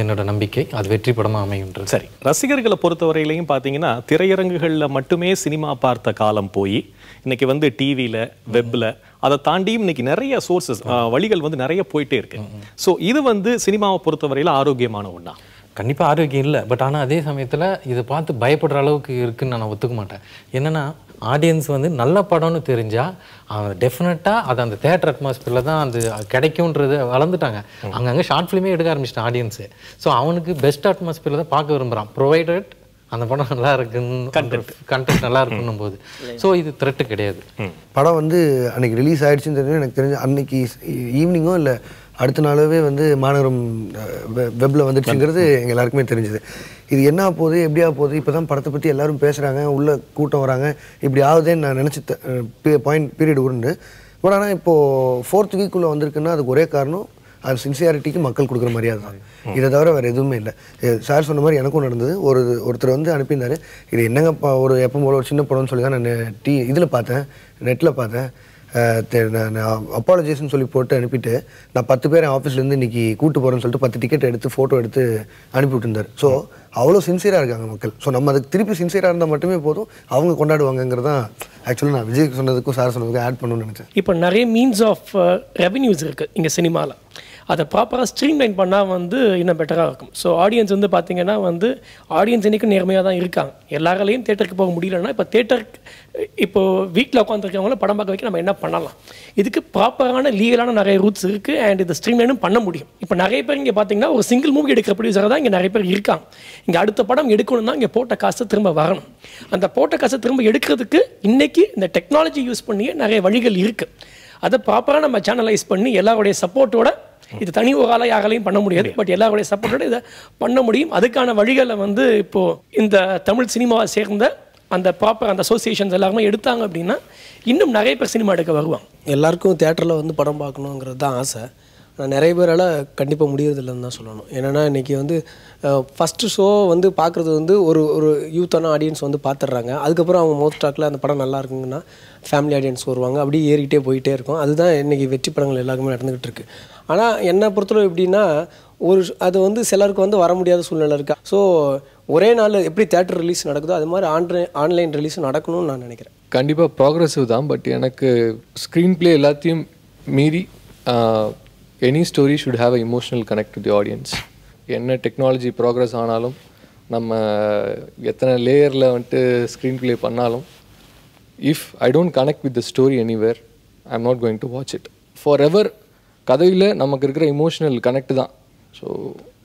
என்னோட நம்பிக்கை. அது வெற்றி படமாக அமையுன்றது. சரி, ரசிகர்களை பொறுத்தவரையிலையும் பார்த்தீங்கன்னா திரையரங்குகளில் மட்டுமே சினிமா பார்த்த காலம் போய் இன்னைக்கு வந்து டிவியில் வெப்பில் அதை தாண்டியும் இன்னைக்கு நிறைய சோர்சஸ் வழிகள் வந்து நிறைய போயிட்டே இருக்கு. ஸோ இது வந்து சினிமாவை பொறுத்தவரையில் ஆரோக்கியமான ஒன்றா? கண்டிப்பாக ஆரோக்கியம் இல்லை. பட் ஆனால் அதே சமயத்தில் இதை பார்த்து பயப்படுற அளவுக்கு இருக்குன்னு நான் ஒத்துக்க மாட்டேன். என்னென்னா ஆடியன்ஸ் வந்து நல்ல படம்னு தெரிஞ்சால் அவன் டெஃபினட்டாக அது அந்த தேட்டர் அட்மாஸ்பியரில் தான் அது கிடைக்கும்ன்றது வளர்ந்துட்டாங்க. அங்கங்கே ஷார்ட் ஃபிலிமே எடுக்க ஆரம்பிச்சிட்டான் ஆடியன்ஸு. ஸோ அவனுக்கு பெஸ்ட் அட்மாஸ்பியரில் தான் பார்க்க விரும்புகிறான், ப்ரொவைடட் அந்த படம் நல்லா இருக்குன்னு கண்டென்ட் நல்லா இருக்குன்னும் போது. ஸோ இது த்ரெட்டு கிடையாது. படம் வந்து அன்றைக்கி ரிலீஸ் ஆகிடுச்சின்னு தெரிஞ்சு எனக்கு தெரிஞ்சு அன்றைக்கி ஈவினிங்கோ இல்லை அடுத்த நாளாகவே வந்து மாநகரம் வெப்பில் வந்துடுச்சுங்கிறது எங்கள் எல்லாருக்குமே தெரிஞ்சுது. இது என்ன போகுது எப்படியா போகுது, இப்போ தான் படத்தை பற்றி எல்லோரும் பேசுகிறாங்க, உள்ளே கூட்டம் வராங்க, இப்படி ஆகுதுன்னு நான் நினச்சி பீரியட் உண்டு. பட் ஆனால் இப்போது 4th வீக்குள்ளே வந்திருக்குன்னா அதுக்கு ஒரே காரணம் அது சின்சியாரிட்டிக்கு மக்கள் கொடுக்குற மரியாதை தான். இதை தவிர வேறு எதுவுமே இல்லை. சார் சொன்ன மாதிரி எனக்கும் நடந்தது. ஒருத்தர் வந்து அனுப்பியிருந்தார், இது என்னங்கப்பா ஒரு எப்போ போல ஒரு சின்ன படம்னு சொல்லி தான் நான் இதில் பார்த்தேன், நெட்டில் பார்த்தேன், நான் அப்பாலஜிஸ்ன்னு சொல்லி போட்டு அனுப்பிட்டு நான் 10 பேர் ஆஃபீஸ்லேருந்து இன்றைக்கி கூட்டு போகிறேன்னு சொல்லிட்டு 10 டிக்கெட் எடுத்து ஃபோட்டோ எடுத்து அனுப்பி விட்டுருந்தார். ஸோ அவ்வளோ சின்சியராக இருக்காங்க மக்கள். ஸோ நம்ம அதுக்கு திருப்பி சின்சியராக இருந்தால் மட்டுமே போதும், அவங்க கொண்டாடுவாங்கங்கிறது தான் ஆக்சுவலாக நான் விஜய் சொன்னதுக்கும் சார் சொன்னதுக்கும் ஆட் பண்ணணும்னு நினச்சேன். இப்போ நிறைய மீன்ஸ் ஆஃப் ரெவென்யூஸ் இருக்குது இங்கே சினிமாவில். அதை ப்ராப்பராக ஸ்ட்ரீம்லைன் பண்ணால் வந்து இன்னும் பெட்டராக இருக்கும். ஸோ ஆடியன்ஸ் வந்து பார்த்திங்கன்னா வந்து ஆடியன்ஸ் இன்றைக்கும் நேர்மையாக தான் இருக்காங்க. எல்லாராலையும் தேட்டருக்கு போக முடியலன்னா இப்போ தேட்டருக்கு இப்போது வீட்டில் உட்காந்துருக்கவங்கள படம் பார்க்க வைக்க நம்ம என்ன பண்ணலாம்? இதுக்கு ப்ராப்பரான லீகலான நிறைய ரூட்ஸ் இருக்குது அண்ட் இது ஸ்ட்ரீம்லைனும் பண்ண முடியும். இப்போ நிறைய பேர் இங்கே பார்த்தீங்கன்னா ஒரு சிங்கிள் மூவி எடுக்கிற ப்ரொடியூசர் தான் இங்கே நிறைய பேர் இருக்காங்க. இங்கே அடுத்த படம் எடுக்கணும்னா இங்கே போட்ட காசை திரும்ப வரணும். அந்த போட்ட காசை திரும்ப எடுக்கிறதுக்கு இன்றைக்கி இந்த டெக்னாலஜி யூஸ் பண்ணியே நிறைய வழிகள் இருக்குது. அதை ப்ராப்பராக நம்ம சேனலைஸ் பண்ணி எல்லாருடைய சப்போர்ட்டோட, இது தனி ஒரு ஆளாக யாராலையும் பண்ண முடியாது, பட் எல்லாருடைய சப்போர்ட்டோட இதை பண்ண முடியும். அதுக்கான வழிகளை வந்து இப்போது இந்த தமிழ் சினிமாவை சேர்ந்த அந்த ப்ராப்பர் அந்த அசோசியேஷன்ஸ் எல்லாருமே எடுத்தாங்க அப்படின்னா இன்னும் நிறைய பேர் சினிமா எடுக்க வருவாங்க. எல்லாருக்கும் தேட்டரில் வந்து படம் பார்க்கணுங்கிறது தான் ஆசை. ஆனால் நிறைய பேரால் கண்டிப்பாக முடியறதில்லைன்னு தான் சொல்லணும். ஏன்னா இன்றைக்கி வந்து ஃபஸ்ட்டு ஷோ வந்து பார்க்குறது வந்து ஒரு யூத்தான ஆடியன்ஸ் வந்து பார்த்துட்றாங்க. அதுக்கப்புறம் அவங்க மோஸ்ட் டாக்கில் அந்த படம் நல்லா இருக்குங்கன்னா ஃபேமிலி ஆடியன்ஸ் வருவாங்க, அப்படியே ஏறிக்கிட்டே போயிட்டே இருக்கும். அதுதான் இன்றைக்கி வெற்றி படங்கள் எல்லாருக்குமே நடந்துக்கிட்டு இருக்குது. ஆனால் என்னை பொறுத்தவரை எப்படின்னா அது வந்து சிலருக்கு வந்து வர முடியாத சூழ்நிலை இருக்கா. ஸோ ஒரே நாள் எப்படி தேட்டர் ரிலீஸ் நடக்குதோ அது மாதிரி ஆன்லைன் ரிலீஸ் நடக்கணும்னு நான் நினைக்கிறேன். கண்டிப்பாக ப்ராக்ரெசிவ் தான். பட் எனக்கு ஸ்க்ரீன் பிளே எல்லாத்தையும் மீறி any story should have a emotional connect to the audience. என்ன டெக்னாலஜி ப்ராக்ரஸ் ஆனாலும், நம்ம எத்தனை லேயரில் வந்துட்டு ஸ்க்ரீன் பிளே பண்ணாலும், if I don't connect with the story anywhere I am not going to watch it. For ever கதையில் நமக்கு இருக்கிற இமோஷனல் கனெக்ட் தான். ஸோ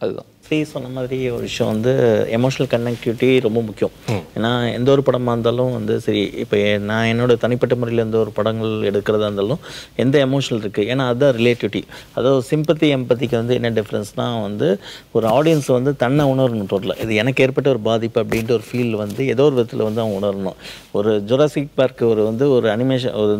அதுதான் சொன்ன மாதிரி ஒரு விஷயம் வந்து எமோஷனல் கனெக்டிவிட்டி ரொம்ப முக்கியம். ஏன்னா எந்த ஒரு படமாக இருந்தாலும் வந்து சரி, இப்போ நான் என்னோட தனிப்பட்ட முறையில் எந்த ஒரு படங்கள் எடுக்கிறதா இருந்தாலும் எந்த எமோஷனல் இருக்குது, ஏன்னா அதுதான் ரிலேட்டிவிட்டி. அதாவது சிம்பத்தி எம்பத்திக்கு வந்து என்ன டிஃப்ரென்ஸ்னால் வந்து ஒரு ஆடியன்ஸ் வந்து தன்னை உணரணும். டோட்டலாக இது எனக்கு ஏற்பட்ட ஒரு பாதிப்பு அப்படின்ட்டு ஒரு ஃபீல் வந்து ஏதோ ஒரு விதத்தில் வந்து அவங்க உணரணும். ஒரு ஜுராசிக் பார்க் ஒரு அனிமேஷன் ஒரு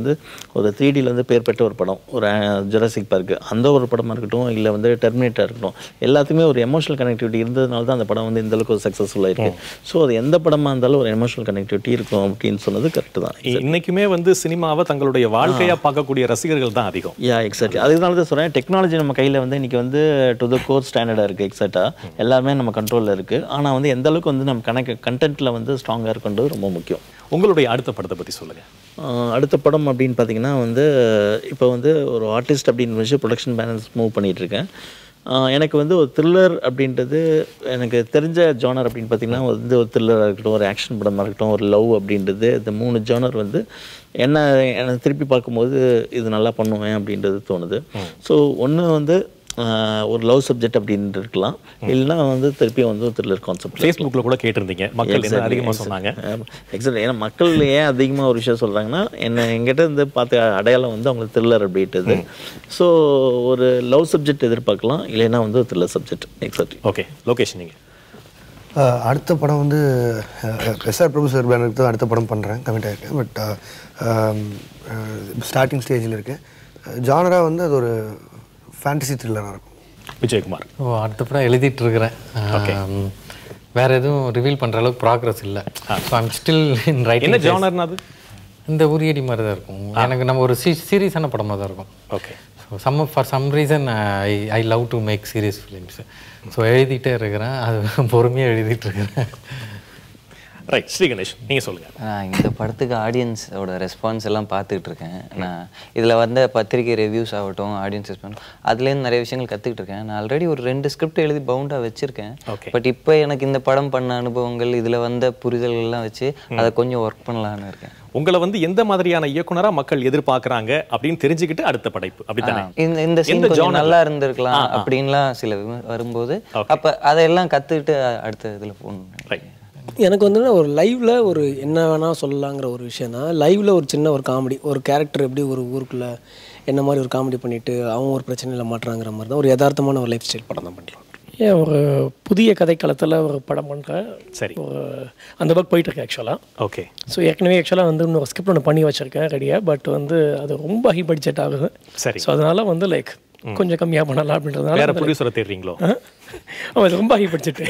3Dயில் வந்து பேர் பெற்ற ஒரு படம், ஒரு ஜுராசிக் பார்க், அந்த ஒரு படமாக இருக்கட்டும், இல்லை வந்து டெர்மினேட்டராக இருக்கட்டும், எல்லாத்துக்குமே ஒரு எமோஷனல் கனெக்டிவிட்டி இருந்ததுனால தான் அந்த படம் வந்து இந்த அளவுக்கு ஒரு சக்ஸஸ்ஃபுல்லாக இருக்குது. ஸோ அது எந்த படமாக இருந்தாலும் ஒரு எமோஷனல் கனெக்டிவிட்டி இருக்கும் அப்படின்னு சொன்னது கரெக்டு தான். இன்னைக்குமே வந்து சினிமாவை தங்களுடைய வாழ்க்கையாக பார்க்கக்கூடிய ரசிகர்கள் தான் அதிகம். எக்ஸாக்ட்லி. அதனால தான் சொல்கிறேன், டெக்னாலஜி நம்ம கையில் வந்து இன்றைக்கி வந்து டு த கோர் ஸ்டாண்டர்டாக இருக்குது. எக்ஸாக்டாக எல்லாமே நம்ம கண்ட்ரோலில் இருக்குது. ஆனால் வந்து எந்த அளவுக்கு வந்து நம்ம கண்டென்ட்டில் வந்து ஸ்ட்ராங்காக இருக்குன்றது ரொம்ப முக்கியம். உங்களுடைய அடுத்த படத்தை பற்றி சொல்லுங்கள். அடுத்த படம் அப்படின்னு பார்த்தீங்கன்னா வந்து இப்போ வந்து ஒரு ஆர்டிஸ்ட் அப்படின்னு வச்சு ப்ரொடக்ஷன் பேலன்ஸ் மூவ் பண்ணிகிட்ருக்கேன். எனக்கு வந்து ஒரு த்ரில்லர் அப்படின்றது எனக்கு தெரிஞ்ச ஜானர் அப்படின்னு பார்த்திங்கன்னா வந்து ஒரு த்ரில்லராக இருக்கட்டும், ஒரு ஆக்ஷன் படமாக இருக்கட்டும், ஒரு லவ் அப்படின்றது, இந்த 3 ஜானர் வந்து எனக்கு திருப்பி பார்க்கும்போது இது நல்லா பண்ணுவேன் அப்படின்றது தோணுது. ஸோ ஒன்று வந்து ஒரு லவ் சப்ஜெக்ட் அப்படின்னு இருக்கலாம், இல்லைன்னா வந்து திருப்பி வந்து ஒரு த்ரில்லர் கான்செப்ட். ஃபேஸ்புக்கில் கூட கேட்டிருந்தீங்க, மக்கள் என்ன அதிகமாக சொன்னாங்க. எக்ஸாக்ட். ஏன்னா மக்கள் ஏன் அதிகமாக ஒரு விஷயம் சொல்கிறாங்கன்னா, எங்கிட்ட இருந்து பார்த்த அடையாளம் வந்து அவங்களுக்கு த்ரில்லர் அப்படின்றது. ஸோ ஒரு லவ் சப்ஜெக்ட் எதிர்பார்க்கலாம், இல்லைன்னா வந்து ஒரு thriller subject. Exact. Okay, location நீங்கள் அடுத்த படம் வந்து எஸ்ஆர் பிரபு சார் பேனருக்கு தான் அடுத்த படம் பண்ணுறேன், கமிட் ஆகிருக்கேன். பட் ஸ்டார்டிங் ஸ்டேஜில் இருக்குது. ஜானராக வந்து அது ஒரு ஃபேண்டசி த்ரில்லராக இருக்கும். விஜயகுமார் அடுத்த படம் எழுதிட்டு இருக்கிறேன். வேறு எதுவும் ரிவீல் பண்ணுற அளவுக்கு ப்ராக்ரஸ் இல்லை. So I'm still in writing. என்ன ஜானர்னா அது? இந்த உரியடி மாதிரி தான் இருக்கும். எனக்கு நம்ம ஒரு சீரியஸான படமாக தான் இருக்கும். Okay. So for some reason I love to make serious films. So எழுதிட்டே இருக்கிறேன், அது பொறுமையாக எழுதிட்டு இருக்கிறேன். ரைட். ஸ்ரீ கணேஷ், நீங்கள் சொல்லுங்கள். இந்த படத்துக்கு ஆடியன்ஸோட ரெஸ்பான்ஸ் எல்லாம் பார்த்துக்கிட்டு இருக்கேன். நான் இதில் வந்த பத்திரிகை ரிவ்யூஸ் ஆகட்டும், ஆடியன்ஸ் ரெஸ்பான்ஸ், அதுலேருந்து நிறைய விஷயங்கள் கற்றுக்கிட்டு இருக்கேன். நான் ஆல்ரெடி ஒரு 2 ஸ்கிரிப்ட் எழுதி பவுண்டாக வச்சுருக்கேன். பட் இப்போ எனக்கு இந்த படம் பண்ண அனுபவங்கள், இதில் வந்த புரிதல்கள்லாம் வச்சு அதை கொஞ்சம் ஒர்க் பண்ணலான்னு இருக்கேன். உங்களை வந்து எந்த மாதிரியான இயக்குனரா மக்கள் எதிர்பார்க்கறாங்க அப்படின்னு தெரிஞ்சுக்கிட்டு அடுத்த படைப்பு அப்படித்தானே? இந்த சீன் கொஞ்சம் நல்லா இருந்திருக்கலாம் அப்படின்லாம் சில வரும்போது அப்போ அதையெல்லாம் கற்றுக்கிட்டு அடுத்த இதில் போகணும். எனக்கு வந்து ஒரு லைவ்ல ஒரு என்ன வேணால் சொல்லலாங்கிற ஒரு விஷயம் தான். லைவ்ல ஒரு சின்ன ஒரு காமெடி, ஒரு கேரக்டர் எப்படி ஒரு ஊருக்குள்ளே என்ன மாதிரி ஒரு காமெடி பண்ணிட்டு அவங்க ஒரு பிரச்சனையில் மாட்டுறாங்கிற மாதிரி தான் ஒரு யதார்த்தமான ஒரு லைஃப் ஸ்டைல் படம் தான் பண்ணுறோம். ஏன் ஒரு புதிய கதைக்களத்தில் ஒரு படம் பண்ணுறேன். சரி. அந்த ஒர்க் போயிட்டுருக்கு ஆக்சுவலாக. ஓகே. ஸோ ஏற்கனவே ஆக்சுவலாக வந்து இன்னொரு ஸ்கிரிப்ட் ஒன்று பண்ணி வச்சுருக்கேன் ரெடியாக. பட் வந்து அது ரொம்ப ஹை பட்ஜெட் ஆகுது. சரி. ஸோ அதனால் வந்து லைக் கொஞ்சம் கம்மியாக பண்ணலாம் அப்படின்றதுனால வேறு ப்ரொடியூசரை தேடுறீங்களோ? அது ரொம்ப ஹை பட்ஜெட்டு.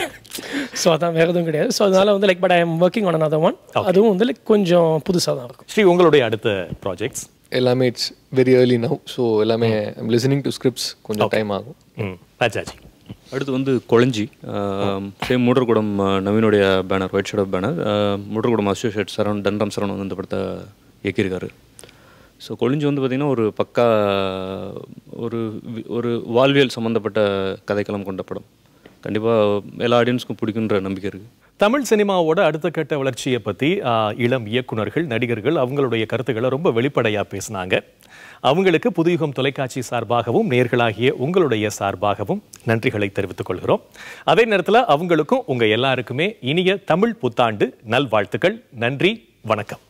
ஸோ அதான் வேறு எதுவும் கிடையாது. ஸோ அதனால் வந்து like but I am working on another one. அதுவும் வந்து லைக் கொஞ்சம் புதுசாக தான் இருக்கும். ஸ்ரீ, உங்களுடைய அடுத்த ப்ராஜெக்ட்ஸ்? எல்லாமே it's very early now. So எல்லாமே ஐம் லிசனிங் டு ஸ்கிரிப்ட்ஸ், கொஞ்சம் டைம் ஆகும். ராஜாஜி. அடுத்து வந்து கொளஞ்சி, சேம் மூடர்குடம் நவீனுடைய banner, white shade of banner. Moodar Koodam associate Saravan Dhanram Saravanan வந்து இந்த படத்தை இயக்கியிருக்காரு. ஸோ கொளிஞ்சி வந்து பார்த்திங்கன்னா ஒரு பக்கா ஒரு வாழ்வியல் சம்மந்தப்பட்ட கதைக்களம் கொண்ட படம். கண்டிப்பாக எல்லா ஆடியன்ஸுக்கும் பிடிக்குன்ற நம்பிக்கை இருக்குது. தமிழ் சினிமாவோட அடுத்த கட்ட வளர்ச்சியை பற்றி இளம் இயக்குனர்கள், நடிகர்கள் அவங்களுடைய கருத்துக்களை ரொம்ப வெளிப்படையாக பேசினாங்க. அவங்களுக்கு புதுயுகம் தொலைக்காட்சி சார்பாகவும் நேயர்களாகிய உங்களுடைய சார்பாகவும் நன்றிகளை தெரிவித்துக் கொள்கிறோம். அதே நேரத்தில் அவங்களுக்கும் உங்கள் எல்லாருக்குமே இனிய தமிழ் புத்தாண்டு நல்வாழ்த்துக்கள். நன்றி, வணக்கம்.